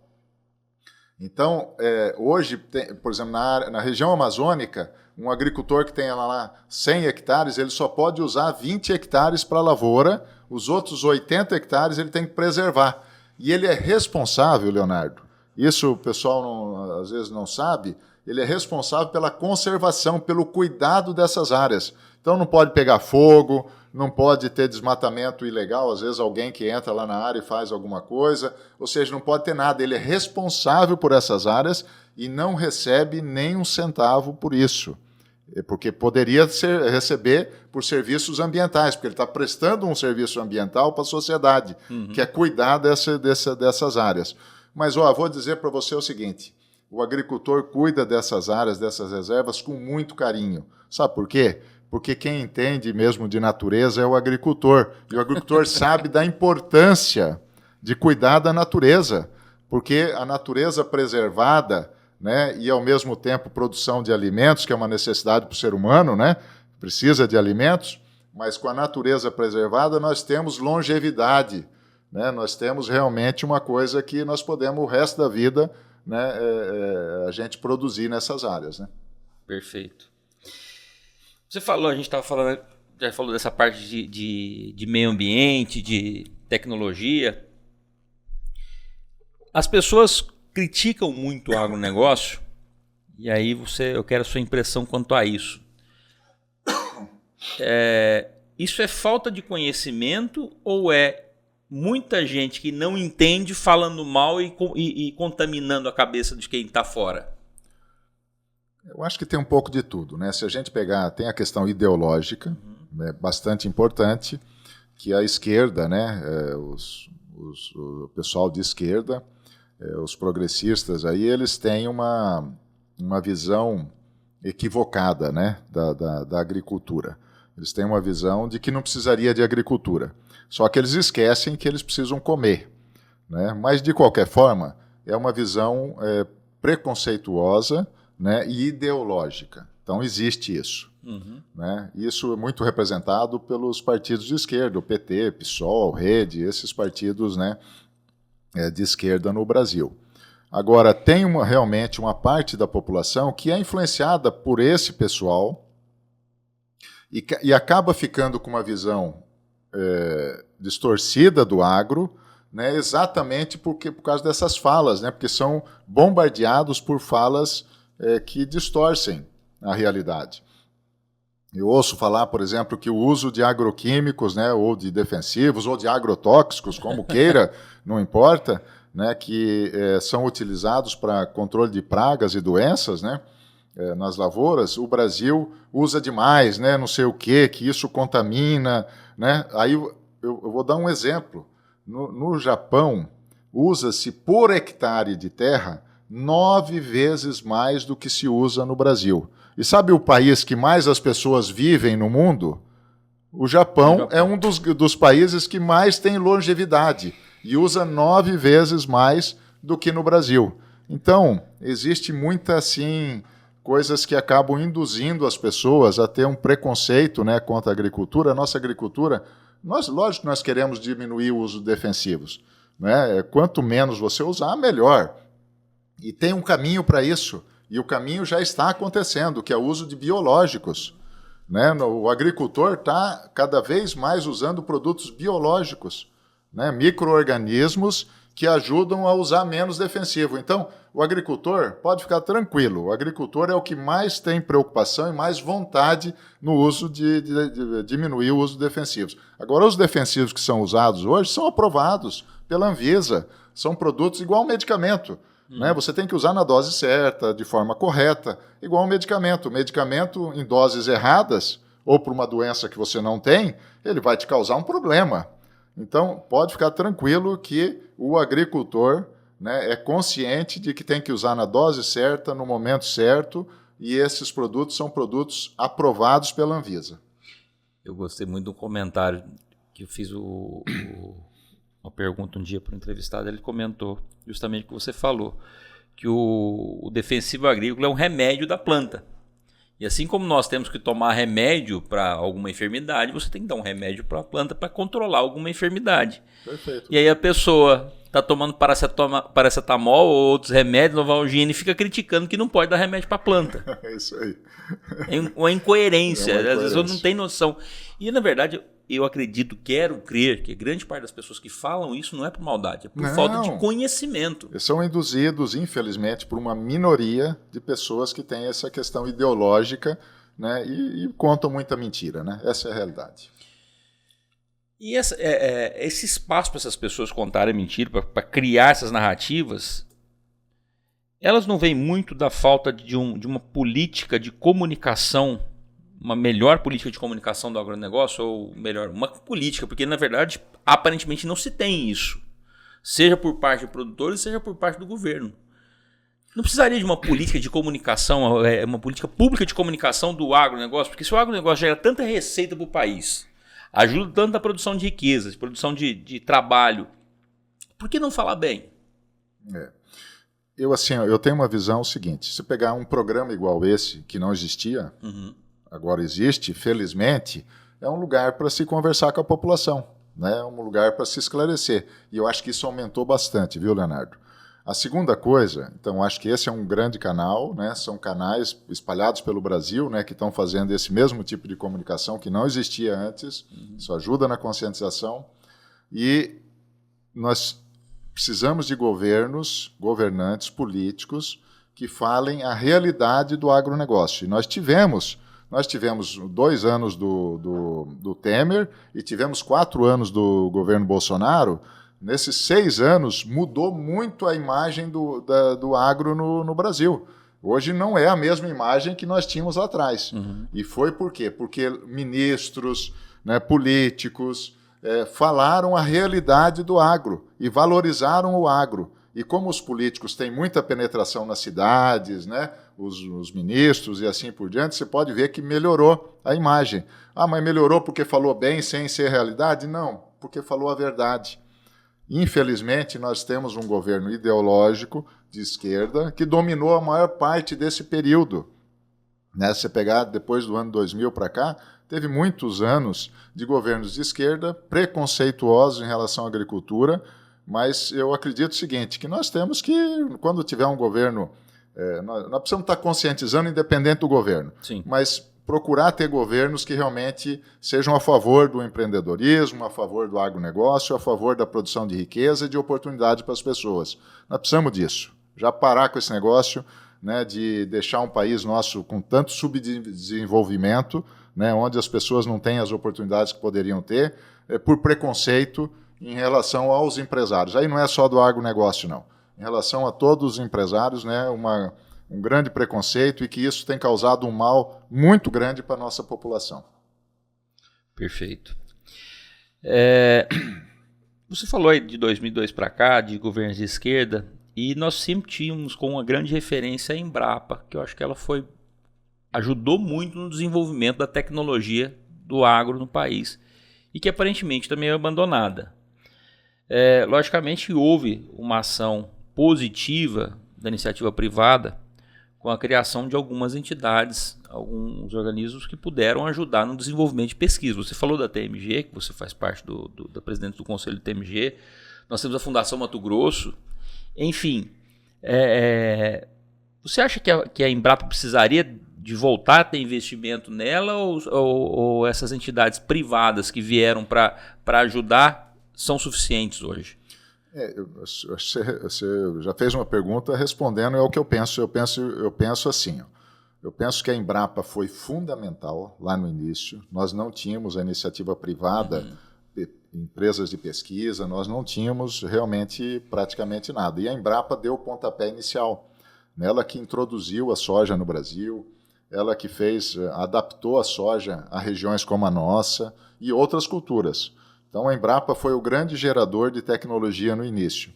Então, hoje, por exemplo, na região amazônica, um agricultor que tenha lá 100 hectares, ele só pode usar 20 hectares para lavoura, os outros 80 hectares ele tem que preservar. E ele é responsável, Leonardo, isso o pessoal às vezes não sabe, ele é responsável pela conservação, pelo cuidado dessas áreas. Então não pode pegar fogo, não pode ter desmatamento ilegal, às vezes alguém que entra lá na área e faz alguma coisa, ou seja, não pode ter nada. Ele é responsável por essas áreas e não recebe nem um centavo por isso, porque poderia receber por serviços ambientais, porque ele está prestando um serviço ambiental para a sociedade, que é cuidar dessas áreas. Mas vou dizer para você o seguinte: o agricultor cuida dessas áreas, dessas reservas, com muito carinho. Sabe por quê? Porque quem entende mesmo de natureza é o agricultor. E o agricultor sabe da importância de cuidar da natureza, porque a natureza preservada, né, e ao mesmo tempo produção de alimentos, que é uma necessidade para o ser humano, né, precisa de alimentos, mas com a natureza preservada nós temos longevidade, né, nós temos realmente uma coisa que nós podemos o resto da vida, né, a gente produzir nessas áreas, né? Perfeito. Você falou, a gente estava falando, já falou dessa parte de meio ambiente, de tecnologia. As pessoas criticam muito o agronegócio, e aí eu quero a sua impressão quanto a isso. Isso é falta de conhecimento ou é muita gente que não entende falando mal e contaminando a cabeça de quem está fora? Eu acho que tem um pouco de tudo, né? Se a gente pegar, tem a questão ideológica, né, bastante importante, que a esquerda, né, o pessoal de esquerda, os progressistas aí, eles têm uma visão equivocada, né, da agricultura. Eles têm uma visão de que não precisaria de agricultura. Só que eles esquecem que eles precisam comer, né? Mas, de qualquer forma, é uma visão preconceituosa, né, e ideológica. Então, existe isso. Né? Isso é muito representado pelos partidos de esquerda, o PT, PSOL, Rede, esses partidos, né, de esquerda no Brasil. Agora, tem realmente uma parte da população que é influenciada por esse pessoal e acaba ficando com uma visão distorcida do agro, né, exatamente por causa dessas falas, né, porque são bombardeados por falas que distorcem a realidade. Eu ouço falar, por exemplo, que o uso de agroquímicos, né, ou de defensivos, ou de agrotóxicos, como queira, não importa, né, que são utilizados para controle de pragas e doenças, né, nas lavouras. O Brasil usa demais, né, não sei o quê, que isso contamina, né? Aí eu vou dar um exemplo. No Japão, usa-se por hectare de terra 9 vezes mais do que se usa no Brasil. E sabe o país que mais as pessoas vivem no mundo? O Japão é um dos países que mais tem longevidade e usa 9 vezes mais do que no Brasil. Então, existe muita, assim, coisas que acabam induzindo as pessoas a ter um preconceito, né, contra a agricultura. A nossa agricultura, lógico que nós queremos diminuir o uso de defensivos, né? Quanto menos você usar, melhor. E tem um caminho para isso, E o caminho já está acontecendo, que é o uso de biológicos. Né? O agricultor está cada vez mais usando produtos biológicos, né? Micro-organismos que ajudam a usar menos defensivo. Então, o agricultor pode ficar tranquilo. O agricultor é o que mais tem preocupação e mais vontade no uso de diminuir o uso de defensivos. Agora, os defensivos que são usados hoje são aprovados pela Anvisa. São produtos igual ao medicamento. Né? Você tem que usar na dose certa, de forma correta, igual ao medicamento. O medicamento em doses erradas, ou por uma doença que você não tem, ele vai te causar um problema. Então, pode ficar tranquilo que o agricultor, né, é consciente de que tem que usar na dose certa, no momento certo, e esses produtos são produtos aprovados pela Anvisa. Eu gostei muito do comentário que eu fiz uma pergunta um dia para o entrevistado, ele comentou justamente o que você falou, que o defensivo agrícola é um remédio da planta. E assim como nós temos que tomar remédio para alguma enfermidade, você tem que dar um remédio para a planta para controlar alguma enfermidade. Perfeito. E aí a pessoa está tomando paracetamol ou outros remédios, Novalgina, e fica criticando que não pode dar remédio para a planta. É isso aí. É uma incoerência. É uma Às vezes eu não tenho noção. E na verdade, eu acredito, quero crer, que grande parte das pessoas que falam isso não é por maldade, é por falta de conhecimento. Eles são induzidos, infelizmente, por uma minoria de pessoas que têm essa questão ideológica, né, e contam muita mentira. Né? Essa é a realidade. E esse espaço para essas pessoas contarem mentira, para criar essas narrativas, elas não vêm muito da falta de uma política de comunicação, uma melhor política de comunicação do agronegócio, ou melhor, uma política, porque na verdade aparentemente não se tem isso, seja por parte de produtores, seja por parte do governo. Não precisaria de uma política de comunicação, uma política pública de comunicação do agronegócio, porque se o agronegócio gera tanta receita para o país, ajuda tanto na produção de riquezas, produção de trabalho, por que não falar bem? Eu tenho uma visão seguinte, se pegar um programa igual esse, que não existia, agora existe, felizmente, é um lugar para se conversar com a população, né? Um lugar para se esclarecer. E eu acho que isso aumentou bastante, viu, Leonardo? A segunda coisa, então, acho que esse é um grande canal, né? São canais espalhados pelo Brasil, né, que estão fazendo esse mesmo tipo de comunicação que não existia antes. Isso ajuda na conscientização. E nós precisamos de governantes políticos que falem a realidade do agronegócio. E nós tivemos 2 anos do Temer e tivemos 4 anos do governo Bolsonaro. Nesses 6 anos, mudou muito a imagem do agro no Brasil. Hoje não é a mesma imagem que nós tínhamos lá atrás. E foi por quê? Porque ministros, né, políticos falaram a realidade do agro e valorizaram o agro. E como os políticos têm muita penetração nas cidades, né, os ministros e assim por diante, você pode ver que melhorou a imagem. Ah, mas melhorou porque falou bem sem ser realidade? Não, porque falou a verdade. Infelizmente, nós temos um governo ideológico de esquerda que dominou a maior parte desse período. Né? Se você pegar depois do ano 2000 para cá, teve muitos anos de governos de esquerda preconceituosos em relação à agricultura, mas eu acredito o seguinte, que nós temos que, quando tiver um governo, nós precisamos estar conscientizando independente do governo, Sim. Mas procurar ter governos que realmente sejam a favor do empreendedorismo, a favor do agronegócio, a favor da produção de riqueza e de oportunidade para as pessoas. Nós precisamos disso. Já parar com esse negócio, né, de deixar um país nosso com tanto subdesenvolvimento, né, onde as pessoas não têm as oportunidades que poderiam ter, por preconceito em relação aos empresários. Aí não é só do agronegócio, não. Em relação a todos os empresários, né, um grande preconceito e que isso tem causado um mal muito grande para a nossa população. Perfeito. Você falou aí de 2002 para cá, de governos de esquerda, e nós sempre tínhamos como uma grande referência a Embrapa, que eu acho que ela ajudou muito no desenvolvimento da tecnologia do agro no país, e que aparentemente também é abandonada. Logicamente houve uma ação positiva da iniciativa privada, com a criação de algumas entidades, alguns organismos que puderam ajudar no desenvolvimento de pesquisa. Você falou da TMG, que você faz parte da presidente do conselho do TMG, nós temos a Fundação Mato Grosso, enfim, Você acha que a Embrapa precisaria de voltar a ter investimento nela ou essas entidades privadas que vieram para ajudar são suficientes hoje? Você já fez uma pergunta respondendo é o que eu penso. Eu penso assim. Eu penso que a Embrapa foi fundamental lá no início. Nós não tínhamos a iniciativa privada, empresas de pesquisa, nós não tínhamos realmente praticamente nada. E a Embrapa deu o pontapé inicial. Ela que introduziu a soja no Brasil, ela que adaptou a soja a regiões como a nossa e outras culturas. Então a Embrapa foi o grande gerador de tecnologia no início.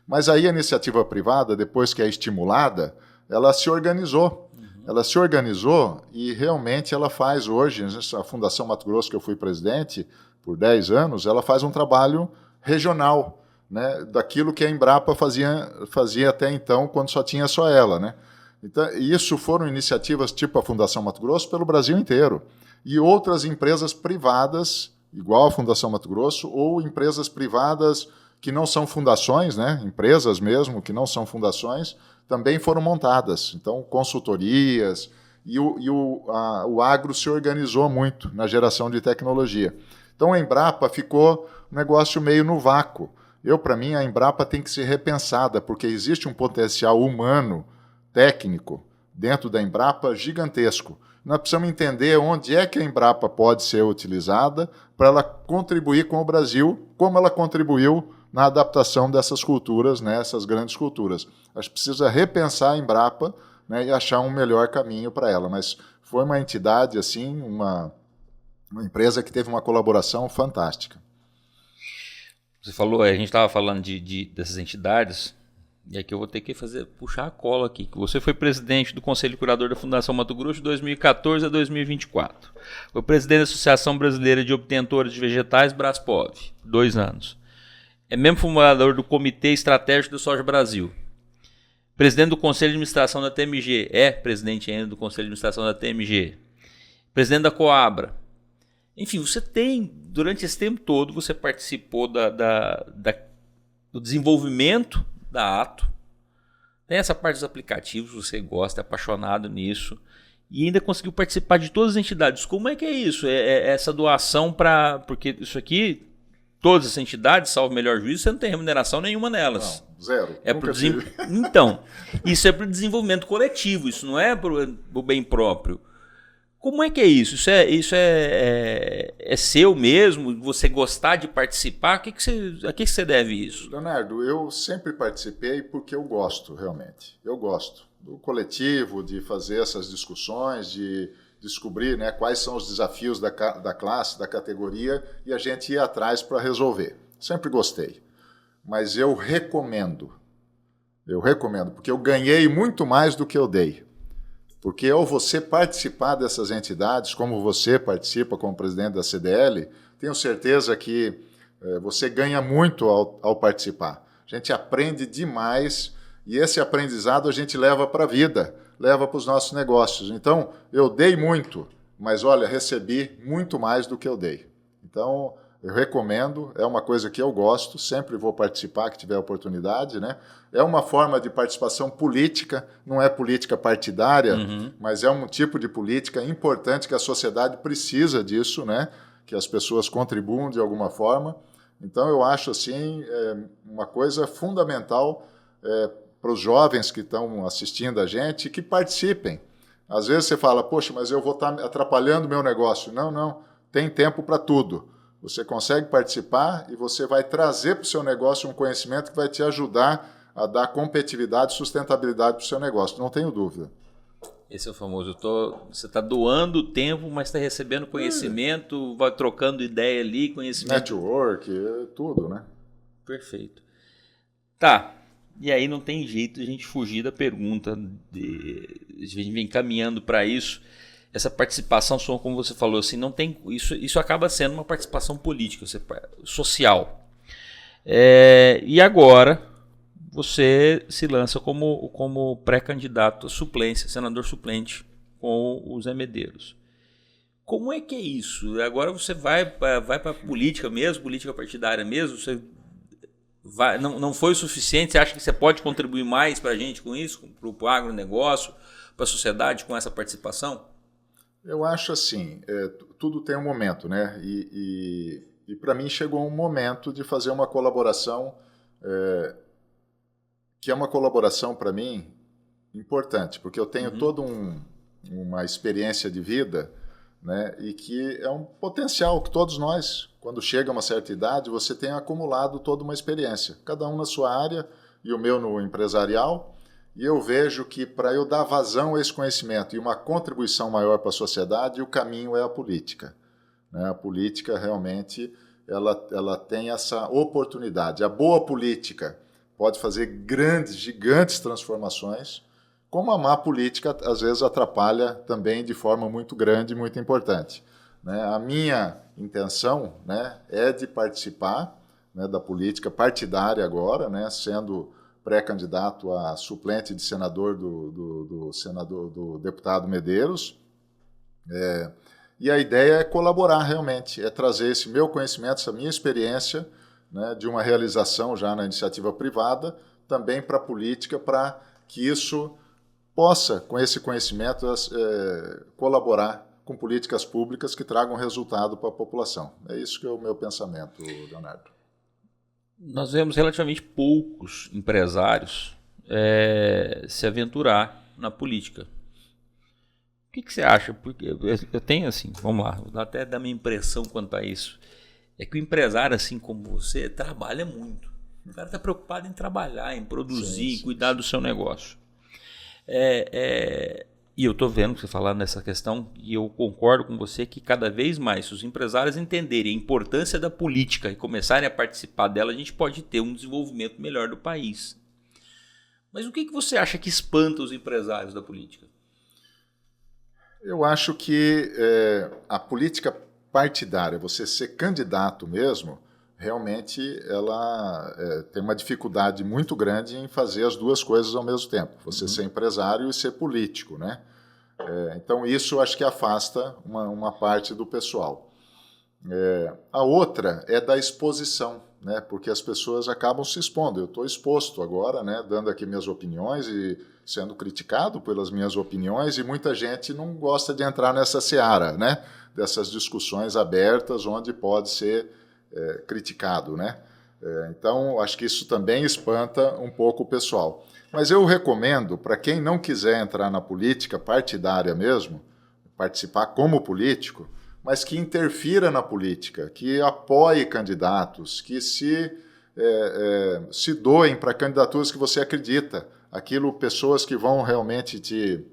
Mas aí a iniciativa privada, depois que é estimulada, ela se organizou. Ela se organizou e realmente ela faz hoje, a Fundação Mato Grosso, que eu fui presidente por 10 anos, ela faz um trabalho regional, né, daquilo que a Embrapa fazia até então, quando tinha só ela. Né? Então, isso foram iniciativas tipo a Fundação Mato Grosso pelo Brasil inteiro. E outras empresas privadas, igual a Fundação Mato Grosso, ou empresas privadas que não são fundações, né, empresas mesmo, que não são fundações, também foram montadas. Então, consultorias, e o agro se organizou muito na geração de tecnologia. Então, a Embrapa ficou um negócio meio no vácuo. Para mim, a Embrapa tem que ser repensada, porque existe um potencial humano, técnico, dentro da Embrapa gigantesco. Nós precisamos entender onde é que a Embrapa pode ser utilizada para ela contribuir com o Brasil, como ela contribuiu na adaptação dessas culturas, né, essas grandes culturas. A gente precisa repensar a Embrapa, né, e achar um melhor caminho para ela. Mas foi uma entidade, assim, uma empresa que teve uma colaboração fantástica. Você falou, a gente estava falando dessas entidades, e aqui eu vou ter que puxar a cola aqui. Você foi presidente do Conselho Curador da Fundação Mato Grosso de 2014 a 2024. Foi presidente da Associação Brasileira de Obtentores de Vegetais, Braspov, 2 anos. É membro fundador do Comitê Estratégico do Soja Brasil. Presidente do Conselho de Administração da TMG. É presidente ainda do Conselho de Administração da TMG. Presidente da Coabra. Enfim, você tem, durante esse tempo todo, você participou do desenvolvimento da Ato. Tem essa parte dos aplicativos, você gosta, é apaixonado nisso. E ainda conseguiu participar de todas as entidades. Como é que é isso? É essa doação para... Porque isso aqui, todas as entidades, salvo o melhor juízo, você não tem remuneração nenhuma nelas. Não, zero. Então, isso é para o desenvolvimento coletivo, isso não é para o bem próprio. Como é que é isso? Isso é seu mesmo? Você gostar de participar? A que você deve isso? Leonardo, eu sempre participei porque eu gosto, realmente. Eu gosto do coletivo, de fazer essas discussões, de descobrir, né, quais são os desafios da classe, da categoria, e a gente ir atrás para resolver. Sempre gostei. Mas eu recomendo, porque eu ganhei muito mais do que eu dei. Porque ao você participar dessas entidades, como você participa como presidente da CDL, tenho certeza que você ganha muito ao participar. A gente aprende demais e esse aprendizado a gente leva para a vida, leva para os nossos negócios. Então, eu dei muito, mas olha, recebi muito mais do que eu dei. Então, eu recomendo, é uma coisa que eu gosto, sempre vou participar que tiver oportunidade, né? É uma forma de participação política, não é política partidária, mas é um tipo de política importante que a sociedade precisa disso, né? Que as pessoas contribuam de alguma forma. Então, eu acho assim uma coisa fundamental para os jovens que estão assistindo a gente que participem. Às vezes você fala, poxa, mas eu vou estar atrapalhando o meu negócio. Não, tem tempo para tudo. Você consegue participar e você vai trazer para o seu negócio um conhecimento que vai te ajudar a dar competitividade e sustentabilidade para o seu negócio, não tenho dúvida. Esse é o famoso, você está doando tempo, mas está recebendo conhecimento, vai trocando ideia ali, conhecimento. Network, tudo, né? Perfeito. Tá, e aí não tem jeito de a gente fugir da pergunta, a gente vem caminhando para isso. Essa participação, como você falou, assim, não tem, isso acaba sendo uma participação política, social. E agora você se lança como pré-candidato à suplência, senador suplente com os Zé Medeiros. Como é que é isso? Agora você vai para a política mesmo, política partidária mesmo? Você não foi o suficiente? Você acha que você pode contribuir mais para a gente com isso, para o agronegócio, para a sociedade com essa participação? Eu acho assim, tudo tem um momento, né? E para mim chegou um momento de fazer uma colaboração, que é uma colaboração para mim importante, porque eu tenho toda uma experiência de vida, né? E que é um potencial que todos nós, quando chega a uma certa idade, você tem acumulado toda uma experiência, cada um na sua área e o meu no empresarial. E eu vejo que para eu dar vazão a esse conhecimento e uma contribuição maior para a sociedade, o caminho é a política, né? A política realmente ela tem essa oportunidade. A boa política pode fazer gigantes transformações, como a má política às vezes atrapalha também de forma muito grande e muito importante, né? A minha intenção, né, é de participar, né, da política partidária agora, né, sendo pré-candidato a suplente de senador do deputado Medeiros. E a ideia é colaborar realmente, é trazer esse meu conhecimento, essa minha experiência, né, de uma realização já na iniciativa privada, também para a política, para que isso possa, com esse conhecimento, colaborar com políticas públicas que tragam resultado para a população. É isso que é o meu pensamento, Leonardo. Nós vemos relativamente poucos empresários se aventurar na política. O que você acha? Porque eu tenho assim, vamos lá, vou até dar minha impressão quanto a isso. É que o empresário, assim como você, trabalha muito. O cara está preocupado em trabalhar, em produzir, em cuidar do seu negócio. E eu estou vendo você falar nessa questão e eu concordo com você que cada vez mais, se os empresários entenderem a importância da política e começarem a participar dela, a gente pode ter um desenvolvimento melhor do país. Mas o que você acha que espanta os empresários da política? Eu acho que a política partidária, você ser candidato mesmo, realmente ela tem uma dificuldade muito grande em fazer as duas coisas ao mesmo tempo. Você ser empresário e ser político, né? Então isso acho que afasta uma parte do pessoal. A outra é da exposição, né? Porque as pessoas acabam se expondo. Eu estou exposto agora, né? Dando aqui minhas opiniões e sendo criticado pelas minhas opiniões, e muita gente não gosta de entrar nessa seara, né? Dessas discussões abertas onde pode ser criticado, né? Então, acho que isso também espanta um pouco o pessoal. Mas eu recomendo, para quem não quiser entrar na política partidária mesmo, participar como político, mas que interfira na política, que apoie candidatos, que se doem para candidaturas que você acredita, pessoas que vão realmente te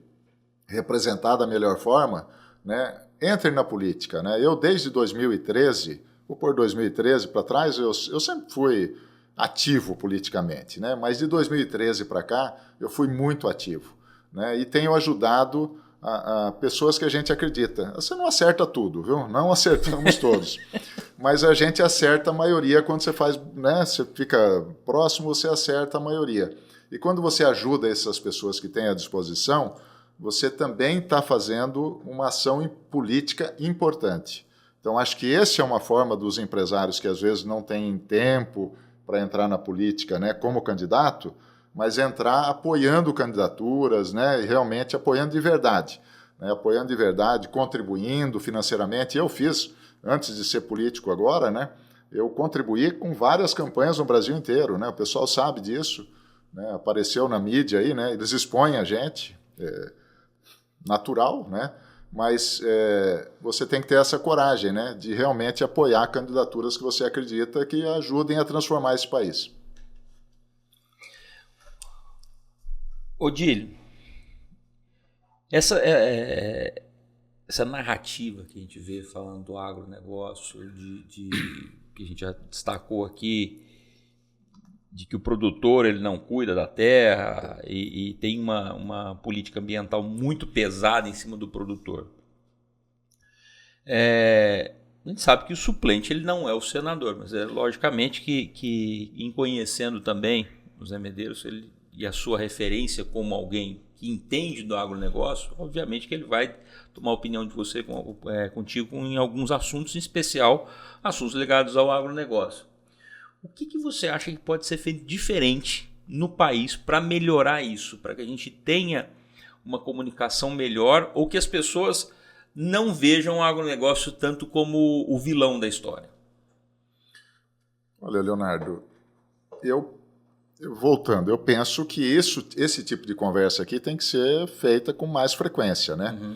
representar da melhor forma, né? Entrem na política, né? Eu, desde 2013... Vou pôr 2013 para trás, eu sempre fui ativo politicamente, né? Mas de 2013 para cá, eu fui muito ativo, né? E tenho ajudado a pessoas que a gente acredita. Você não acerta tudo, viu? Não acertamos todos. Mas a gente acerta a maioria quando você faz, né? Você fica próximo, você acerta a maioria. E quando você ajuda essas pessoas que têm à disposição, você também está fazendo uma ação política importante. Então, acho que essa é uma forma dos empresários que às vezes não têm tempo para entrar na política, né, como candidato, mas entrar apoiando candidaturas, né, e realmente apoiando de verdade, né, contribuindo financeiramente. Eu fiz, antes de ser político agora, né, eu contribuí com várias campanhas no Brasil inteiro, né, o pessoal sabe disso, né, apareceu na mídia aí, né, eles expõem a gente, natural, né? Mas você tem que ter essa coragem, né, de realmente apoiar candidaturas que você acredita que ajudem a transformar esse país. Odílio, essa narrativa que a gente vê falando do agronegócio, que a gente já destacou aqui, de que o produtor ele não cuida da terra e tem uma política ambiental muito pesada em cima do produtor. A gente sabe que o suplente ele não é o senador, mas logicamente que em conhecendo também o Zé Medeiros e a sua referência como alguém que entende do agronegócio, obviamente que ele vai tomar a opinião de você contigo em alguns assuntos, em especial assuntos ligados ao agronegócio. O que você acha que pode ser feito diferente no país para melhorar isso, para que a gente tenha uma comunicação melhor ou que as pessoas não vejam o agronegócio tanto como o vilão da história? Olha, Leonardo, voltando, eu penso que esse tipo de conversa aqui tem que ser feita com mais frequência, né? Uhum.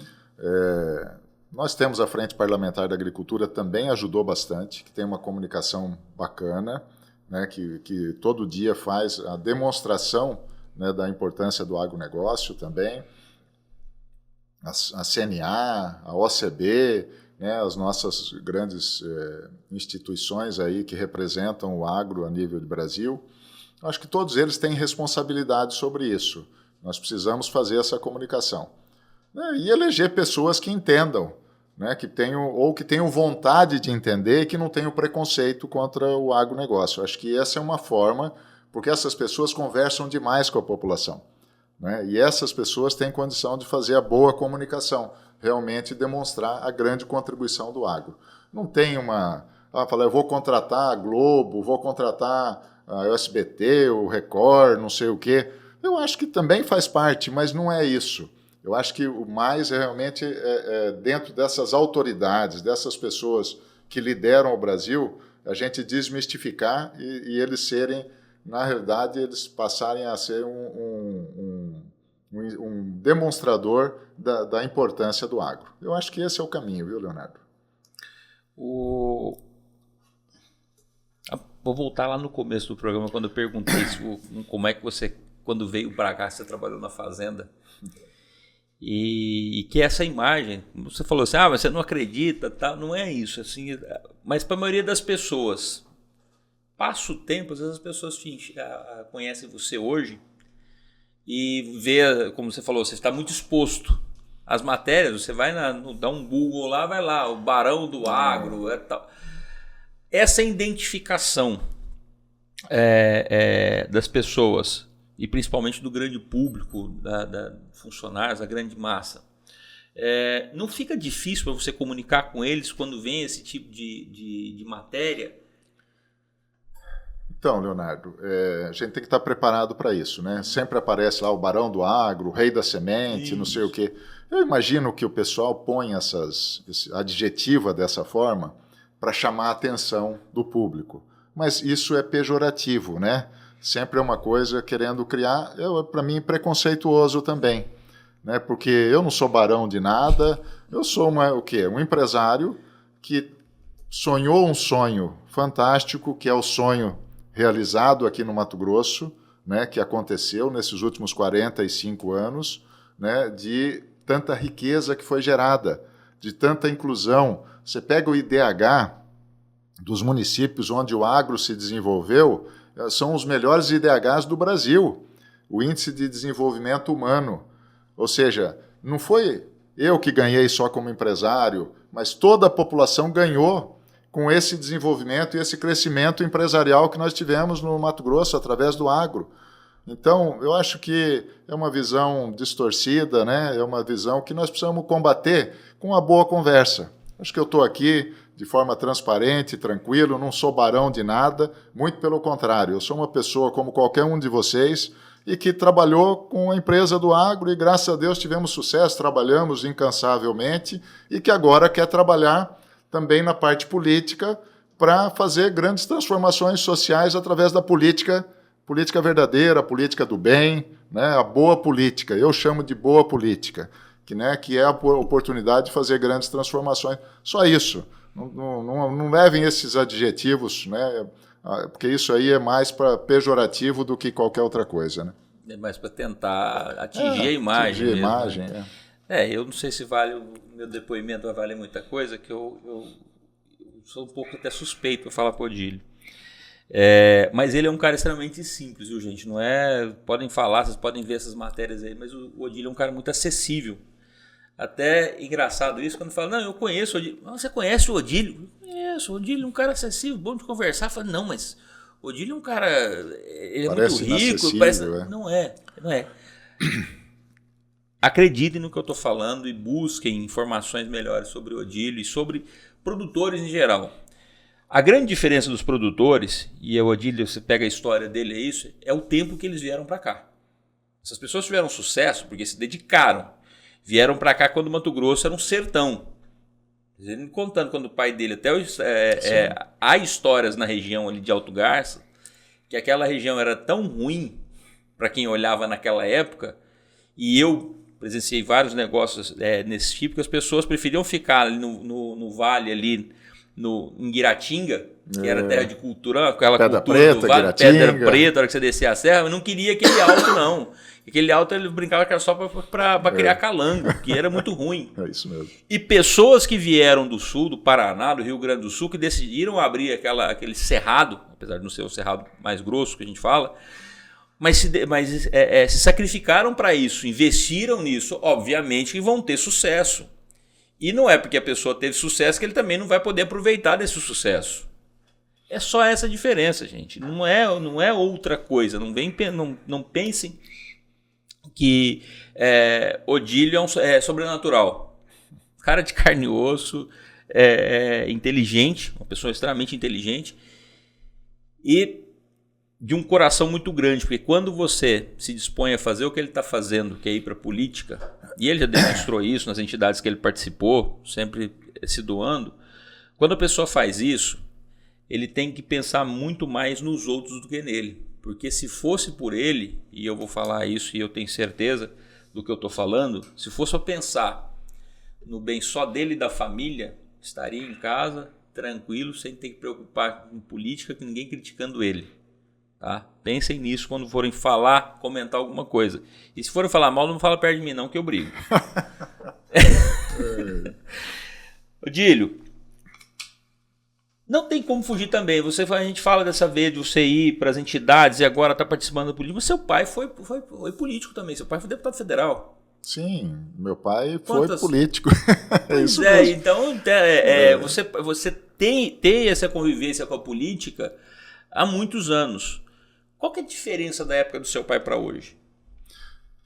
Nós temos a Frente Parlamentar da Agricultura, também ajudou bastante, que tem uma comunicação bacana, né, que todo dia faz a demonstração, né, da importância do agronegócio também. A CNA, a OCB, né, as nossas grandes instituições aí que representam o agro a nível de Brasil. Acho que todos eles têm responsabilidade sobre isso. Nós precisamos fazer essa comunicação. E eleger pessoas que entendam, né, que tenham vontade de entender e que não tenham preconceito contra o agronegócio. Acho que essa é uma forma, porque essas pessoas conversam demais com a população, né, e essas pessoas têm condição de fazer a boa comunicação, realmente demonstrar a grande contribuição do agro. Não tem eu vou contratar a Globo, vou contratar a SBT, o Record, não sei o quê. Eu acho que também faz parte, mas não é isso. Eu acho que o mais realmente dentro dessas autoridades, dessas pessoas que lideram o Brasil, a gente desmistificar e eles serem, na realidade, eles passarem a ser um demonstrador da importância do agro. Eu acho que esse é o caminho, viu, Leonardo? Vou voltar lá no começo do programa, quando eu perguntei como é que você, quando veio para cá, você trabalhou na fazenda. E que essa imagem, você falou assim, mas você não acredita, tá? Não é isso, assim, mas para a maioria das pessoas, passa o tempo, às vezes as pessoas conhecem você hoje e vê, como você falou, você está muito exposto às matérias, você vai dá um Google lá, vai lá, o Barão do Agro, tal. Essa identificação das pessoas, e principalmente do grande público, da funcionários, da grande massa, não fica difícil para você comunicar com eles quando vem esse tipo de matéria? Então, Leonardo, a gente tem que estar preparado para isso, né? Sempre aparece lá o Barão do Agro, o Rei da Semente, isso. Não sei o quê. Eu imagino que o pessoal põe esse adjetiva dessa forma para chamar a atenção do público. Mas isso é pejorativo, né? Sempre é uma coisa querendo criar, para mim, preconceituoso também, né? Porque eu não sou barão de nada, eu sou um empresário que sonhou um sonho fantástico, que é o sonho realizado aqui no Mato Grosso, né? Que aconteceu nesses últimos 45 anos, né? De tanta riqueza que foi gerada, de tanta inclusão. Você pega o IDH dos municípios onde o agro se desenvolveu, são os melhores IDHs do Brasil, o Índice de Desenvolvimento Humano. Ou seja, não foi eu que ganhei só como empresário, mas toda a população ganhou com esse desenvolvimento e esse crescimento empresarial que nós tivemos no Mato Grosso através do agro. Então, eu acho que é uma visão distorcida, né? É uma visão que nós precisamos combater com uma boa conversa. Acho que eu estou aqui de forma transparente, tranquilo, não sou barão de nada, muito pelo contrário, eu sou uma pessoa como qualquer um de vocês e que trabalhou com a empresa do agro e, graças a Deus, tivemos sucesso, trabalhamos incansavelmente e que agora quer trabalhar também na parte política para fazer grandes transformações sociais através da política verdadeira, a política do bem, né, a boa política, eu chamo de boa política, que é a oportunidade de fazer grandes transformações. Só isso. Não levem esses adjetivos, né? Porque isso aí é mais para pejorativo do que qualquer outra coisa, né? É mais para tentar atingir a imagem. Atingir a imagem, né? Eu não sei se vale, o meu depoimento vai valer muita coisa, que eu sou um pouco até suspeito para falar para o Odílio. Mas ele é um cara extremamente simples, viu, gente? Não é. Podem falar, vocês podem ver essas matérias aí, mas o Odílio é um cara muito acessível. Até engraçado isso, quando fala, não, eu conheço o Odílio. Você conhece o Odílio? Eu conheço, o Odílio é um cara acessível, bom de conversar. Eu falo, não, mas o Odílio é um cara, ele parece muito rico. Parece... Não é. Acreditem no que eu estou falando e busquem informações melhores sobre o Odílio e sobre produtores em geral. A grande diferença dos produtores, e o Odílio, você pega a história dele, é isso, é o tempo que eles vieram para cá. Essas pessoas tiveram sucesso porque se dedicaram. Vieram para cá quando o Mato Grosso era um sertão. Ele contando quando o pai dele, até há histórias na região ali de Alto Garça, que aquela região era tão ruim para quem olhava naquela época, e eu presenciei vários negócios nesse tipo, que as pessoas preferiam ficar ali no vale, ali em Guiratinga, que era terra de cultura, aquela Pedra cultura Preta, do vale, Guiratinga. Pedra Preta, a hora que você descia a serra, mas não queria aquele alto, não. Aquele alto ele brincava que era só para criar calango, que era muito ruim. É isso mesmo. E pessoas que vieram do sul, do Paraná, do Rio Grande do Sul, que decidiram abrir aquele cerrado, apesar de não ser o cerrado mais grosso que a gente fala, mas se sacrificaram para isso, investiram nisso, obviamente que vão ter sucesso. E não é porque a pessoa teve sucesso que ele também não vai poder aproveitar desse sucesso. É só essa diferença, gente. Não é outra coisa. Não pensem que Odílio é sobrenatural. Cara de carne e osso, inteligente, uma pessoa extremamente inteligente e de um coração muito grande, porque quando você se dispõe a fazer o que ele está fazendo, que é ir para a política, e ele já demonstrou isso nas entidades que ele participou, sempre se doando, quando a pessoa faz isso, ele tem que pensar muito mais nos outros do que nele. Porque se fosse por ele, e eu vou falar isso e eu tenho certeza do que eu estou falando, se fosse a pensar no bem só dele e da família, estaria em casa, tranquilo, sem ter que preocupar com política, com ninguém criticando ele. Tá? Pensem nisso quando forem falar, comentar alguma coisa. E se forem falar mal, não fala perto de mim não, que eu brigo. Odílio, não tem como fugir também. A gente fala dessa vez de você ir para as entidades e agora está participando da política. Mas seu pai foi político também. Seu pai foi deputado federal. Sim, meu pai foi político. É isso mesmo. Então, você tem essa convivência com a política há muitos anos. Qual que é a diferença da época do seu pai para hoje?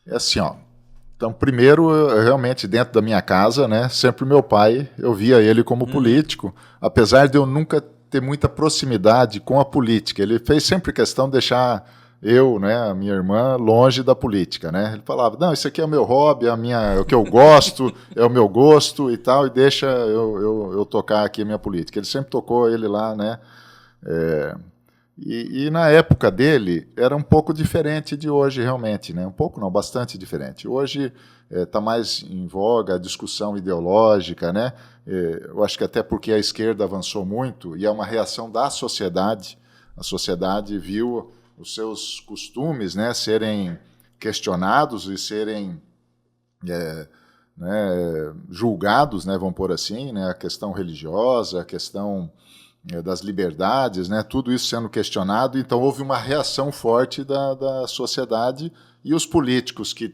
É assim, ó. Então, primeiro, eu realmente, dentro da minha casa, né, sempre meu pai, eu via ele como político, apesar de eu nunca ter muita proximidade com a política. Ele fez sempre questão de deixar eu, né, a minha irmã, longe da política, né? Ele falava, não, isso aqui é o meu hobby, é o que eu gosto, é o meu gosto e tal, e deixa eu tocar aqui a minha política. Ele sempre tocou ele lá, né? E na época dele era um pouco diferente de hoje realmente, né? Um pouco não, bastante diferente. Hoje está mais em voga a discussão ideológica, né? Eu acho que até porque a esquerda avançou muito e é uma reação da sociedade. A sociedade viu os seus costumes, né, serem questionados e serem julgados, né, vamos pôr assim, né? A questão religiosa, a questão das liberdades, né, tudo isso sendo questionado, então houve uma reação forte da sociedade e os políticos que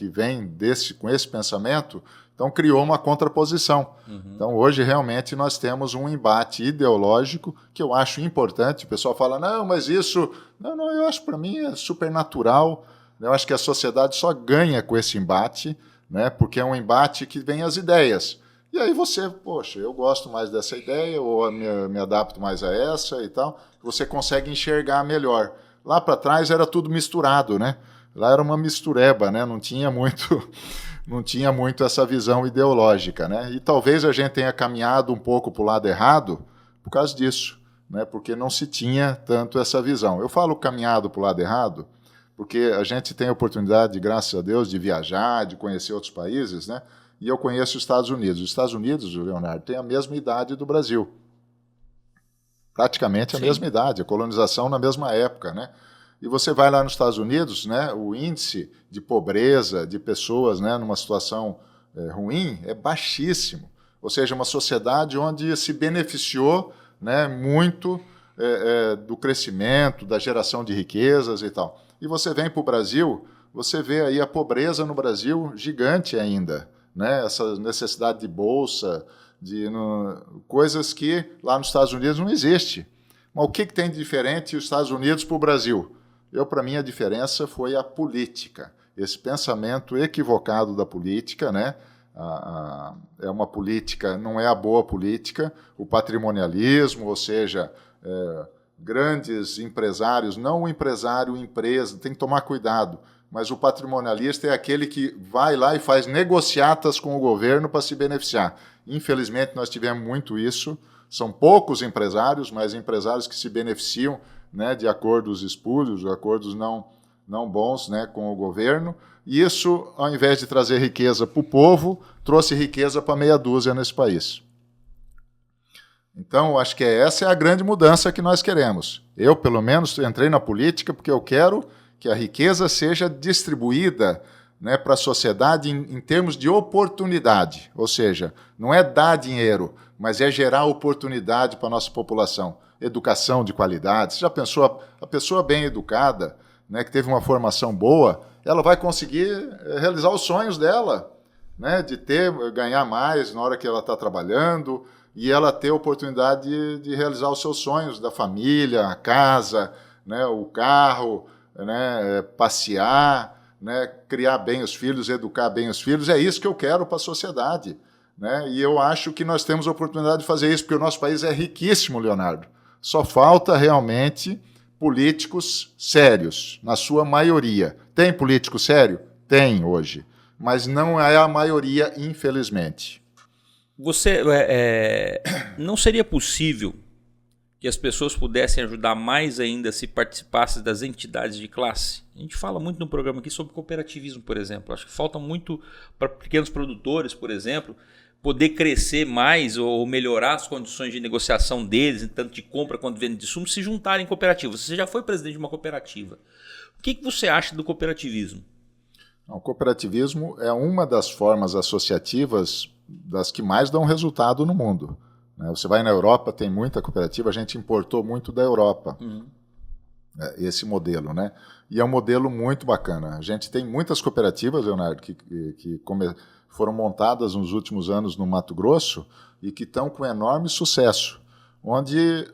vêm com esse pensamento, então criou uma contraposição. Então hoje realmente nós temos um embate ideológico que eu acho importante. O pessoal fala, não, mas isso... Não, eu acho para mim é super natural. Eu acho que a sociedade só ganha com esse embate, né, porque é um embate que vem as ideias. E aí você, poxa, eu gosto mais dessa ideia, ou me adapto mais a essa e tal, você consegue enxergar melhor. Lá para trás era tudo misturado, né? Lá era uma mistureba, né? Não tinha muito essa visão ideológica, né? E talvez a gente tenha caminhado um pouco para o lado errado por causa disso, né? Porque não se tinha tanto essa visão. Eu falo caminhado para o lado errado porque a gente tem a oportunidade, graças a Deus, de viajar, de conhecer outros países, né? E eu conheço os Estados Unidos. Os Estados Unidos, Leonardo, tem a mesma idade do Brasil. Praticamente a mesma idade, a colonização na mesma época, né? E você vai lá nos Estados Unidos, né, o índice de pobreza de pessoas, né, numa situação ruim é baixíssimo. Ou seja, uma sociedade onde se beneficiou, né, muito do crescimento, da geração de riquezas e tal. E você vem para o Brasil, você vê aí a pobreza no Brasil gigante ainda, né? Essa necessidade de bolsa, coisas que lá nos Estados Unidos não existe. Mas o que tem de diferente os Estados Unidos para o Brasil? Para mim, a diferença foi a política. Esse pensamento equivocado da política, né? É uma política, não é a boa política, o patrimonialismo, ou seja, grandes empresários, não o empresário, empresa, tem que tomar cuidado, mas o patrimonialista é aquele que vai lá e faz negociatas com o governo para se beneficiar. Infelizmente, nós tivemos muito isso, são poucos empresários, mas empresários que se beneficiam, né, de acordos espúrios, acordos não bons, né, com o governo. E isso, ao invés de trazer riqueza para o povo, trouxe riqueza para meia dúzia nesse país. Então, acho que essa é a grande mudança que nós queremos. Eu, pelo menos, entrei na política porque eu quero que a riqueza seja distribuída, né, para a sociedade em termos de oportunidade. Ou seja, não é dar dinheiro, mas é gerar oportunidade para a nossa população. Educação de qualidade. Você já pensou, a pessoa bem educada, né, que teve uma formação boa, ela vai conseguir realizar os sonhos dela, né, de ganhar mais na hora que ela está trabalhando, e ela ter a oportunidade de realizar os seus sonhos da família, a casa, né, o carro, né, passear, né, criar bem os filhos, educar bem os filhos. É isso que eu quero para a sociedade, né? E eu acho que nós temos a oportunidade de fazer isso, porque o nosso país é riquíssimo, Leonardo. Só falta realmente políticos sérios, na sua maioria. Tem político sério? Tem hoje, mas não é a maioria, infelizmente. Não seria possível que as pessoas pudessem ajudar mais ainda se participassem das entidades de classe? A gente fala muito no programa aqui sobre cooperativismo, por exemplo. Acho que falta muito para pequenos produtores, por exemplo, poder crescer mais ou melhorar as condições de negociação deles, tanto de compra quanto de venda de insumos, se juntarem em cooperativas. Você já foi presidente de uma cooperativa. O que você acha do cooperativismo? O cooperativismo é uma das formas associativas das que mais dão resultado no mundo. Você vai na Europa, tem muita cooperativa, a gente importou muito da Europa, esse modelo, né? E é um modelo muito bacana. A gente tem muitas cooperativas, Leonardo, que foram montadas nos últimos anos no Mato Grosso e que estão com enorme sucesso, onde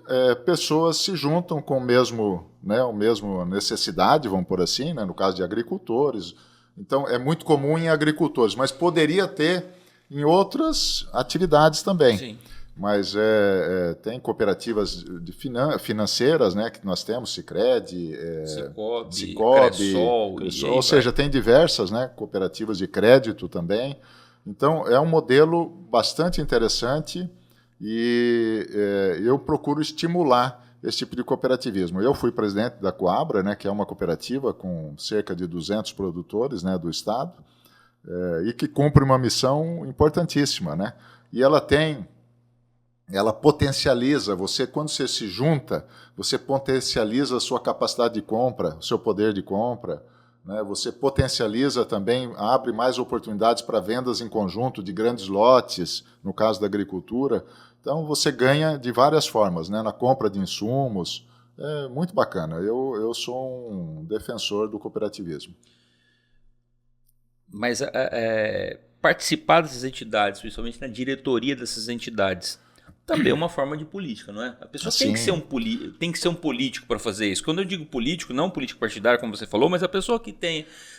pessoas se juntam com a mesma necessidade, vamos por assim, né? No caso de agricultores. Então, é muito comum em agricultores, mas poderia ter em outras atividades também. Sim. Mas tem cooperativas financeiras, né, que nós temos, Sicredi, Cicobi, Cressol, ou seja, tem diversas, né, cooperativas de crédito também. Então, é um modelo bastante interessante e eu procuro estimular esse tipo de cooperativismo. Eu fui presidente da Coabra, né, que é uma cooperativa com cerca de 200 produtores, né, do estado, e que cumpre uma missão importantíssima, né? E ela potencializa, quando você se junta, você potencializa a sua capacidade de compra, o seu poder de compra, né? Você potencializa também, abre mais oportunidades para vendas em conjunto de grandes lotes, no caso da agricultura. Então, você ganha de várias formas, né? Na compra de insumos. É muito bacana. Eu sou um defensor do cooperativismo. Mas participar dessas entidades, principalmente na diretoria dessas entidades, também é uma forma de política, não é? A pessoa tem que ser um político para fazer isso. Quando eu digo político, não político partidário, como você falou, mas a pessoa que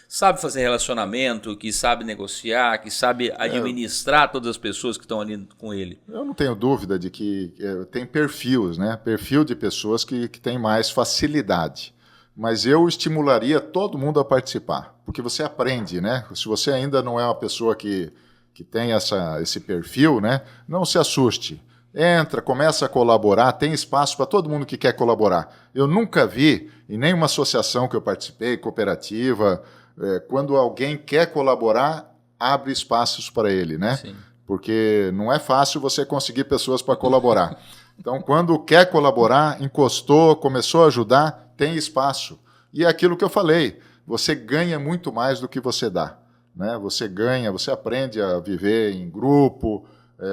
sabe fazer relacionamento, que sabe negociar, que sabe administrar todas as pessoas que estão ali com ele. Eu não tenho dúvida de que tem perfis, né? Perfil de pessoas que têm mais facilidade. Mas eu estimularia todo mundo a participar, porque você aprende, né? Se você ainda não é uma pessoa que tem esse perfil, né? Não se assuste. Entra, começa a colaborar, tem espaço para todo mundo que quer colaborar. Eu nunca vi, em nenhuma associação que eu participei, cooperativa, quando alguém quer colaborar, abre espaços para ele, né? Sim. Porque não é fácil você conseguir pessoas para colaborar. Então, quando quer colaborar, encostou, começou a ajudar, tem espaço. E é aquilo que eu falei, você ganha muito mais do que você dá, né? Você ganha, você aprende a viver em grupo,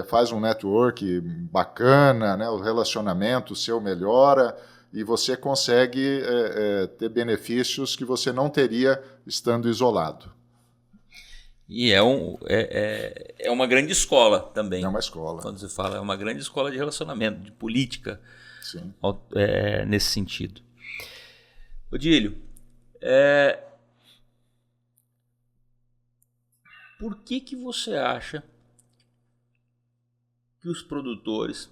faz um network bacana, né? O relacionamento seu melhora e você consegue ter benefícios que você não teria estando isolado. E é uma grande escola também. É uma escola. Quando você fala, é uma grande escola de relacionamento, de política. Sim. Nesse sentido. Odílio, por que você acha que os produtores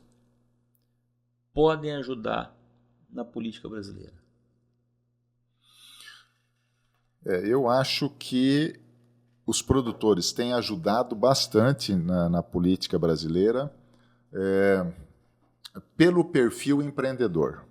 podem ajudar na política brasileira? Eu acho que os produtores têm ajudado bastante na política brasileira pelo perfil empreendedor,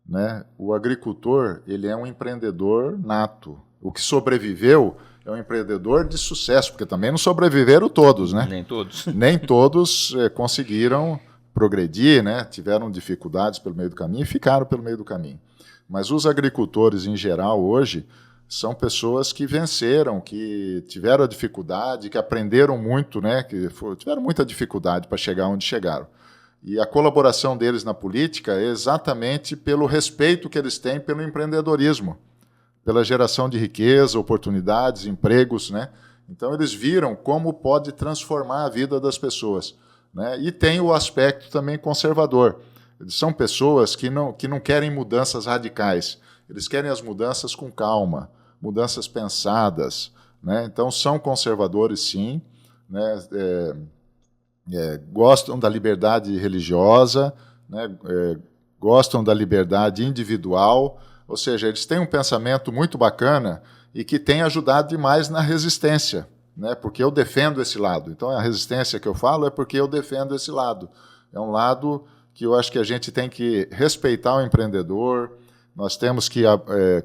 né? O agricultor, ele é um empreendedor nato. O que sobreviveu é um empreendedor de sucesso, porque também não sobreviveram todos, né? Nem todos. Nem todos conseguiram progredir, né? Tiveram dificuldades pelo meio do caminho e ficaram pelo meio do caminho. Mas os agricultores, em geral, hoje, são pessoas que venceram, que tiveram a dificuldade, que aprenderam muito, né? Tiveram muita dificuldade para chegar onde chegaram. E a colaboração deles na política é exatamente pelo respeito que eles têm pelo empreendedorismo, pela geração de riqueza, oportunidades, empregos, né? Então eles viram como pode transformar a vida das pessoas, né? E tem o aspecto também conservador. Eles são pessoas que não querem mudanças radicais, eles querem as mudanças com calma, mudanças pensadas, né? Então são conservadores, sim, né? Gostam da liberdade religiosa, né? Gostam da liberdade individual, ou seja, eles têm um pensamento muito bacana e que tem ajudado demais na resistência, né? Porque eu defendo esse lado. Então, a resistência que eu falo é porque eu defendo esse lado. É um lado que eu acho que a gente tem que respeitar o empreendedor, nós temos que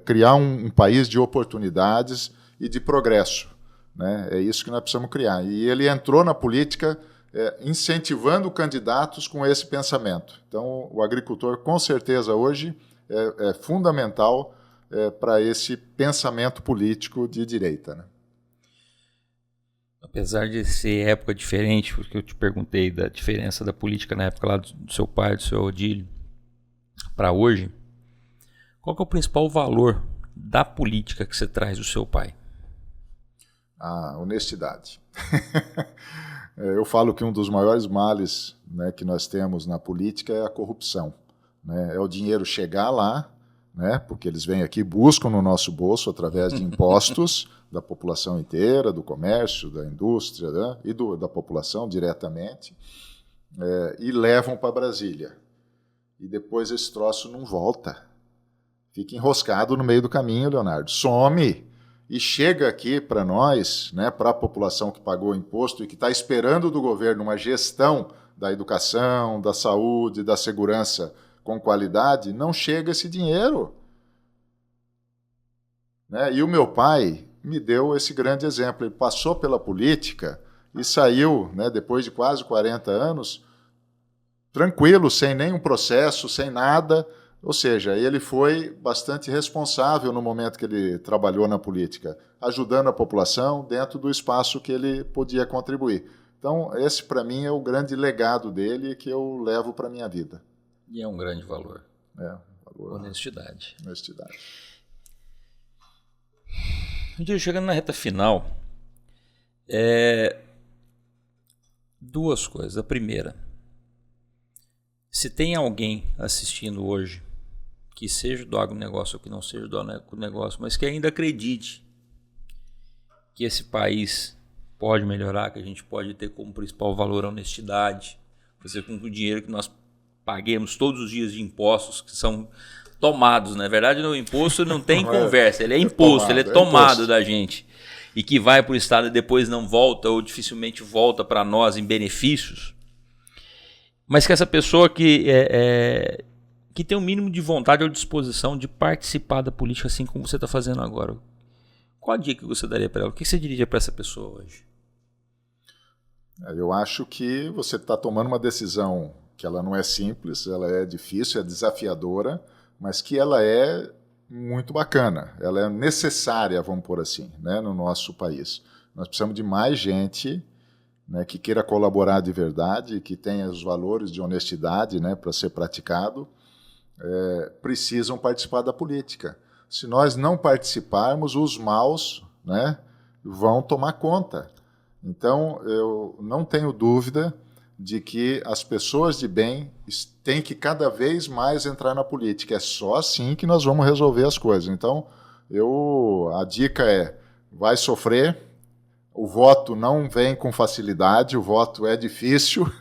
criar um país de oportunidades e de progresso, né? É isso que nós precisamos criar. E ele entrou na política incentivando candidatos com esse pensamento. Então, o agricultor, com certeza, hoje, é fundamental para esse pensamento político de direita, né? Apesar de ser época diferente, porque eu te perguntei da diferença da política na época lá do seu pai, do seu Odílio, para hoje, qual que é o principal valor da política que você traz do seu pai? A honestidade. Eu falo que um dos maiores males, né, que nós temos na política é a corrupção, né? É o dinheiro chegar lá, né, porque eles vêm aqui, buscam no nosso bolso através de impostos da população inteira, do comércio, da indústria, né, e da população diretamente, e levam para Brasília. E depois esse troço não volta. Fica enroscado no meio do caminho, Leonardo. Some e chega aqui para nós, né, para a população que pagou o imposto e que está esperando do governo uma gestão da educação, da saúde, da segurança com qualidade, não chega esse dinheiro, né? E o meu pai me deu esse grande exemplo. Ele passou pela política e saiu, né, depois de quase 40 anos, tranquilo, sem nenhum processo, sem nada. Ou seja, ele foi bastante responsável no momento que ele trabalhou na política, ajudando a população dentro do espaço que ele podia contribuir. Então, esse, para mim, é o grande legado dele que eu levo para a minha vida. E é um grande valor. Valor. Honestidade. Honestidade. Chegando na reta final, duas coisas. A primeira, se tem alguém assistindo hoje que seja do agronegócio ou que não seja do agronegócio, mas que ainda acredite que esse país pode melhorar, que a gente pode ter como principal valor a honestidade, fazer com que o dinheiro que nós paguemos todos os dias de impostos, que são tomados, na verdade no imposto não tem conversa, ele é imposto, ele é tomado da gente, e que vai para o Estado e depois não volta ou dificilmente volta para nós em benefícios, mas que essa pessoa que tem um mínimo de vontade ou disposição de participar da política assim como você está fazendo agora. Qual a dica que você daria para ela? O que você diria para essa pessoa hoje? Eu acho que você está tomando uma decisão que ela não é simples, ela é difícil, é desafiadora, mas que ela é muito bacana, ela é necessária, vamos pôr assim, né, no nosso país. Nós precisamos de mais gente, né, que queira colaborar de verdade, que tenha os valores de honestidade, né, para ser praticado, precisam participar da política. Se nós não participarmos, os maus, né, vão tomar conta. Então, eu não tenho dúvida de que as pessoas de bem têm que cada vez mais entrar na política. É só assim que nós vamos resolver as coisas. Então, a dica vai sofrer, o voto não vem com facilidade, o voto é difícil,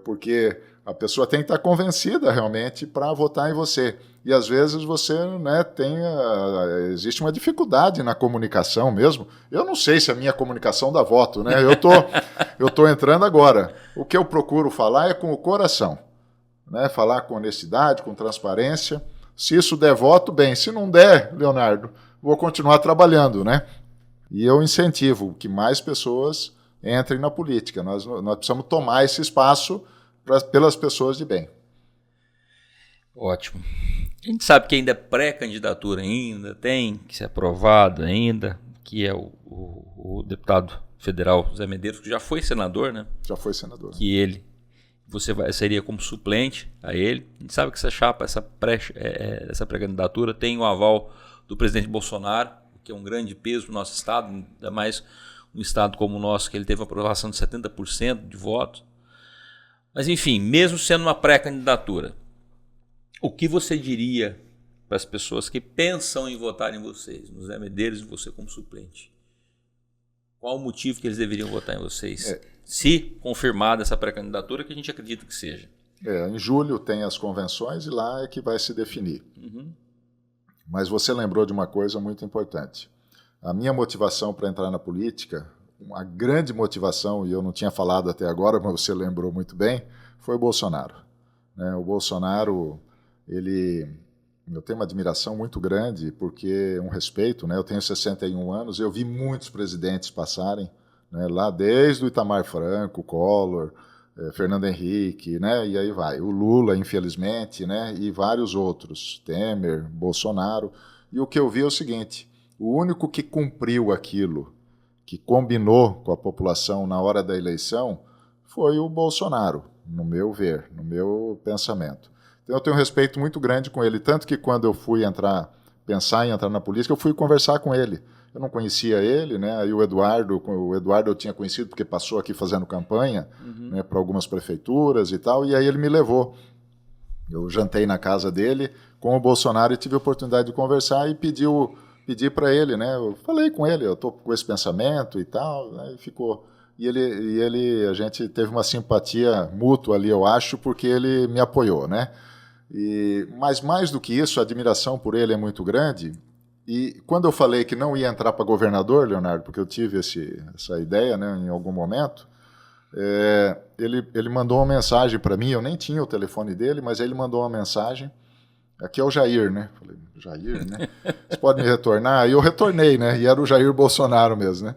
porque a pessoa tem que estar convencida realmente para votar em você. E às vezes você, né, existe uma dificuldade na comunicação mesmo. Eu não sei se a minha comunicação dá voto, né? Eu tô entrando agora. O que eu procuro falar é com o coração, né? Falar com honestidade, com transparência. Se isso der voto, bem. Se não der, Leonardo, vou continuar trabalhando, né? E eu incentivo que mais pessoas entrem na política. Nós precisamos tomar esse espaço pelas pessoas de bem. Ótimo. A gente sabe que ainda é pré-candidatura ainda, tem que ser aprovado ainda, que é o deputado federal Zé Medeiros, que já foi senador, né? Já foi senador. Que você seria como suplente a ele. A gente sabe que essa chapa, essa pré-candidatura tem o aval do presidente Bolsonaro, que é um grande peso para o nosso estado, ainda mais um estado como o nosso, que ele teve uma aprovação de 70% de votos. Mas enfim, mesmo sendo uma pré-candidatura, o que você diria para as pessoas que pensam em votar em vocês, no Zé Medeiros e você como suplente? Qual o motivo que eles deveriam votar em vocês? Se confirmada essa pré-candidatura, que a gente acredita que seja. Em julho tem as convenções e lá é que vai se definir. Mas você lembrou de uma coisa muito importante. A minha motivação para entrar na política, uma grande motivação, e eu não tinha falado até agora, mas você lembrou muito bem, foi o Bolsonaro. O Bolsonaro, eu tenho uma admiração muito grande, porque um respeito, eu tenho 61 anos, eu vi muitos presidentes passarem, lá desde o Itamar Franco, Collor, Fernando Henrique, e aí vai, o Lula, infelizmente, e vários outros, Temer, Bolsonaro, e o que eu vi é o seguinte, o único que cumpriu aquilo, que combinou com a população na hora da eleição, foi o Bolsonaro, no meu ver, no meu pensamento. Então eu tenho um respeito muito grande com ele, tanto que quando eu fui pensar em entrar na política, eu fui conversar com ele. Eu não conhecia ele, aí o Eduardo eu tinha conhecido porque passou aqui fazendo campanha para algumas prefeituras e tal, e aí ele me levou. Eu jantei na casa dele com o Bolsonaro e tive a oportunidade de conversar e pedi para ele, eu falei com ele, eu estou com esse pensamento e tal, e ficou. E a gente teve uma simpatia mútua ali, eu acho, porque ele me apoiou, mas mais do que isso, a admiração por ele é muito grande. E quando eu falei que não ia entrar para governador, Leonardo, porque eu tive essa ideia em algum momento, ele mandou uma mensagem para mim, eu nem tinha o telefone dele, mas ele mandou uma mensagem, aqui é o Jair, Falei, Jair, Você pode me retornar? E eu retornei, e era o Jair Bolsonaro mesmo,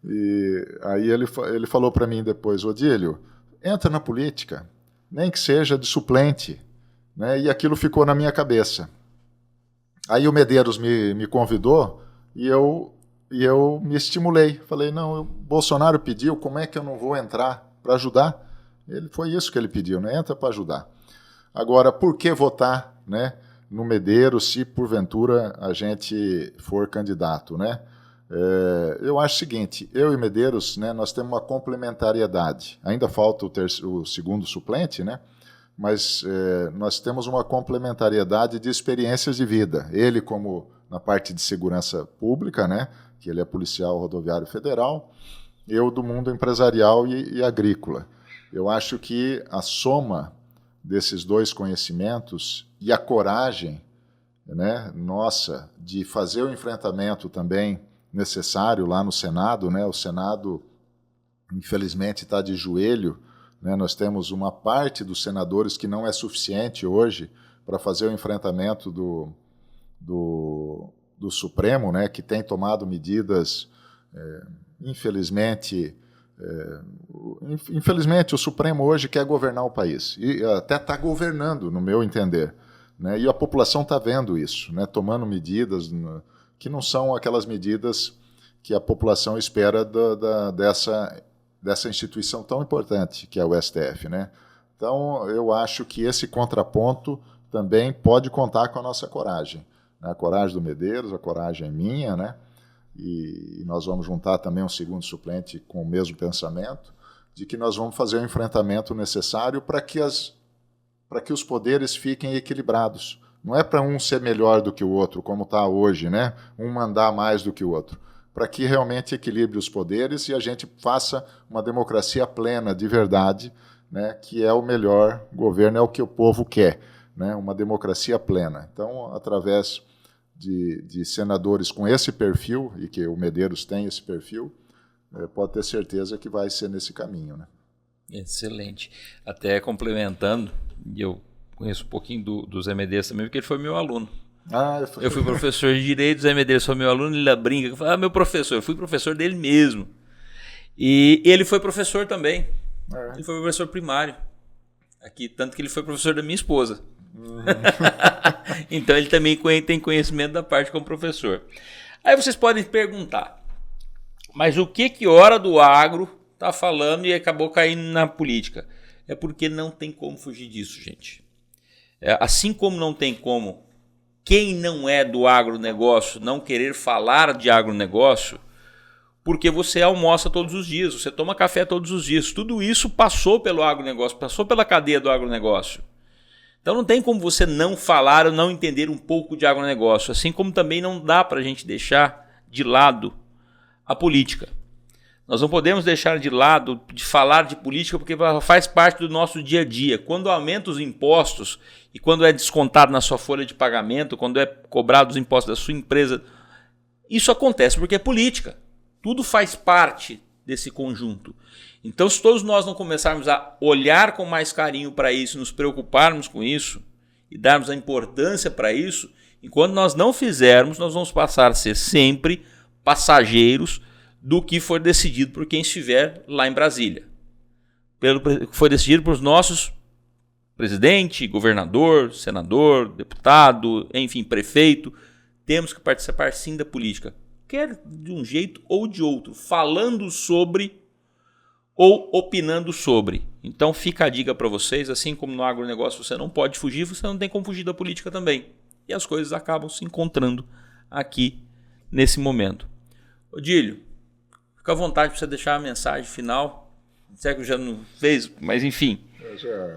E aí ele falou para mim depois, Odílio, entra na política, nem que seja de suplente, e aquilo ficou na minha cabeça. Aí o Medeiros me convidou e eu me estimulei. Falei, não, o Bolsonaro pediu, como é que eu não vou entrar para ajudar? Foi isso que ele pediu, entra para ajudar. Agora, por que votar no Medeiros se porventura a gente for candidato? Eu acho o seguinte, eu e Medeiros, nós temos uma complementariedade. Ainda falta o segundo suplente, mas nós temos uma complementariedade de experiências de vida. Ele como na parte de segurança pública, que ele é policial rodoviário federal, eu do mundo empresarial e agrícola. Eu acho que a soma desses dois conhecimentos e a coragem nossa de fazer o enfrentamento também necessário lá no Senado, o Senado infelizmente está de joelho, nós temos uma parte dos senadores que não é suficiente hoje para fazer o enfrentamento do Supremo, que tem tomado medidas, infelizmente o Supremo hoje quer governar o país, e até está governando, no meu entender, e a população está vendo isso, tomando medidas que não são aquelas medidas que a população espera dessa instituição tão importante que é o STF, Então, eu acho que esse contraponto também pode contar com a nossa coragem, a coragem do Medeiros, a coragem minha, e nós vamos juntar também um segundo suplente com o mesmo pensamento, de que nós vamos fazer o enfrentamento necessário para que os poderes fiquem equilibrados. Não é para um ser melhor do que o outro, como está hoje, um mandar mais do que o outro. para que realmente equilibre os poderes e a gente faça uma democracia plena, de verdade, né, que é o melhor governo, é o que o povo quer, né, uma democracia plena. Então, através de senadores com esse perfil, e que o Medeiros tem esse perfil, pode ter certeza que vai ser nesse caminho, né? Excelente. Até complementando, eu conheço um pouquinho do Zé Medeiros também, porque ele foi meu aluno. Eu fui professor de Direito, o Zé Medeiros foi meu aluno, ele brinca, fala, meu professor, eu fui professor dele mesmo. E ele foi professor também. Ele foi professor primário. Aqui, tanto que ele foi professor da minha esposa. Então ele também tem conhecimento da parte como professor. Aí vocês podem perguntar, mas o que Hora do Agro está falando e acabou caindo na política? É porque não tem como fugir disso, gente. Assim como não tem como quem não é do agronegócio não querer falar de agronegócio, porque você almoça todos os dias, você toma café todos os dias. Tudo isso passou pelo agronegócio, passou pela cadeia do agronegócio. Então não tem como você não falar ou não entender um pouco de agronegócio, assim como também não dá para a gente deixar de lado a política. Nós não podemos deixar de lado de falar de política porque faz parte do nosso dia a dia. Quando aumenta os impostos e quando é descontado na sua folha de pagamento, quando é cobrado os impostos da sua empresa, isso acontece porque é política. Tudo faz parte desse conjunto. Então, se todos nós não começarmos a olhar com mais carinho para isso, nos preocuparmos com isso e darmos a importância para isso, enquanto nós não fizermos, nós vamos passar a ser sempre passageiros do que for decidido por quem estiver lá em Brasília. Pelo que foi decidido por nossos presidente, governador, senador, deputado, enfim, prefeito. Temos que participar sim da política, quer de um jeito ou de outro, falando sobre ou opinando sobre. Então fica a dica para vocês, assim como no agronegócio você não pode fugir, você não tem como fugir da política também. E as coisas acabam se encontrando aqui nesse momento. Odílio, fica à vontade para você deixar a mensagem final. Será que eu já não fez? Mas enfim.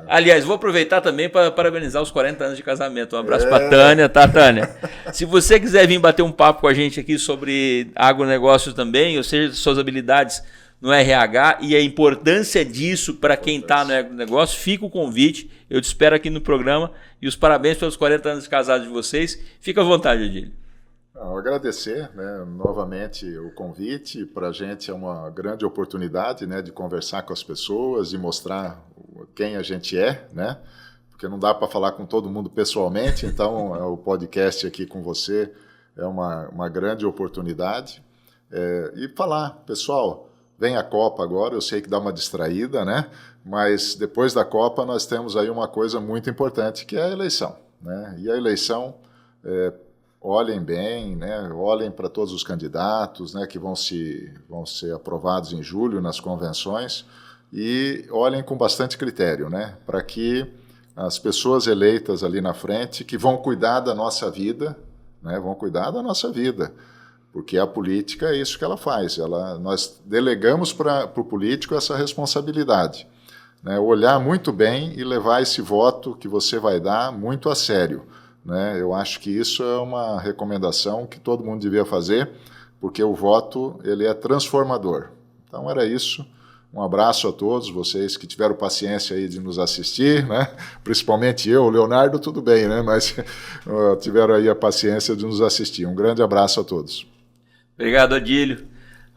Aliás, vou aproveitar também para parabenizar os 40 anos de casamento. Um abraço para a Tânia, tá, Tânia? Se você quiser vir bater um papo com a gente aqui sobre agronegócios também, ou seja, suas habilidades no RH e a importância disso para quem está no agronegócio, fica o convite. Eu te espero aqui no programa e os parabéns pelos 40 anos de casado de vocês. Fica à vontade, Odílio. Agradecer, né, novamente o convite. Para a gente é uma grande oportunidade, né, de conversar com as pessoas, de mostrar quem a gente é, né, porque não dá para falar com todo mundo pessoalmente, então o podcast aqui com você é uma grande oportunidade. E falar, pessoal, vem a Copa agora, eu sei que dá uma distraída, né, mas depois da Copa nós temos aí uma coisa muito importante, que é a eleição, né, e a eleição olhem bem, né? Olhem para todos os candidatos, né, que vão ser aprovados em julho nas convenções e olhem com bastante critério, né, para que as pessoas eleitas ali na frente, que vão cuidar da nossa vida, né, vão cuidar da nossa vida, porque a política é isso que ela faz, nós delegamos para o político essa responsabilidade, né, olhar muito bem e levar esse voto que você vai dar muito a sério. Né? Eu acho que isso é uma recomendação que todo mundo devia fazer, porque o voto ele é transformador. Então era isso. Um abraço a todos vocês que tiveram paciência aí de nos assistir, né? Principalmente eu, o Leonardo, tudo bem, né? Mas tiveram aí a paciência de nos assistir. Um grande abraço a todos. Obrigado, Odílio.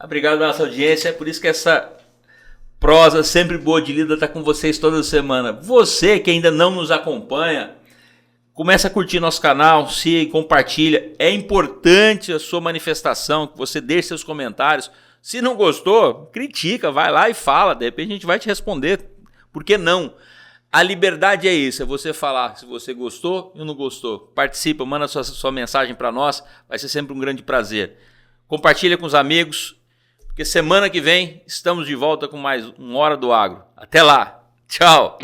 Obrigado à nossa audiência. É por isso que essa prosa sempre boa de lida está com vocês toda semana. Você que ainda não nos acompanha, começa a curtir nosso canal, siga e compartilha. É importante a sua manifestação, que você deixe seus comentários. Se não gostou, critica, vai lá e fala. De repente a gente vai te responder. Por que não? A liberdade é isso, é você falar se você gostou ou não gostou. Participa, manda sua mensagem para nós, vai ser sempre um grande prazer. Compartilha com os amigos, porque semana que vem estamos de volta com mais uma Hora do Agro. Até lá, tchau!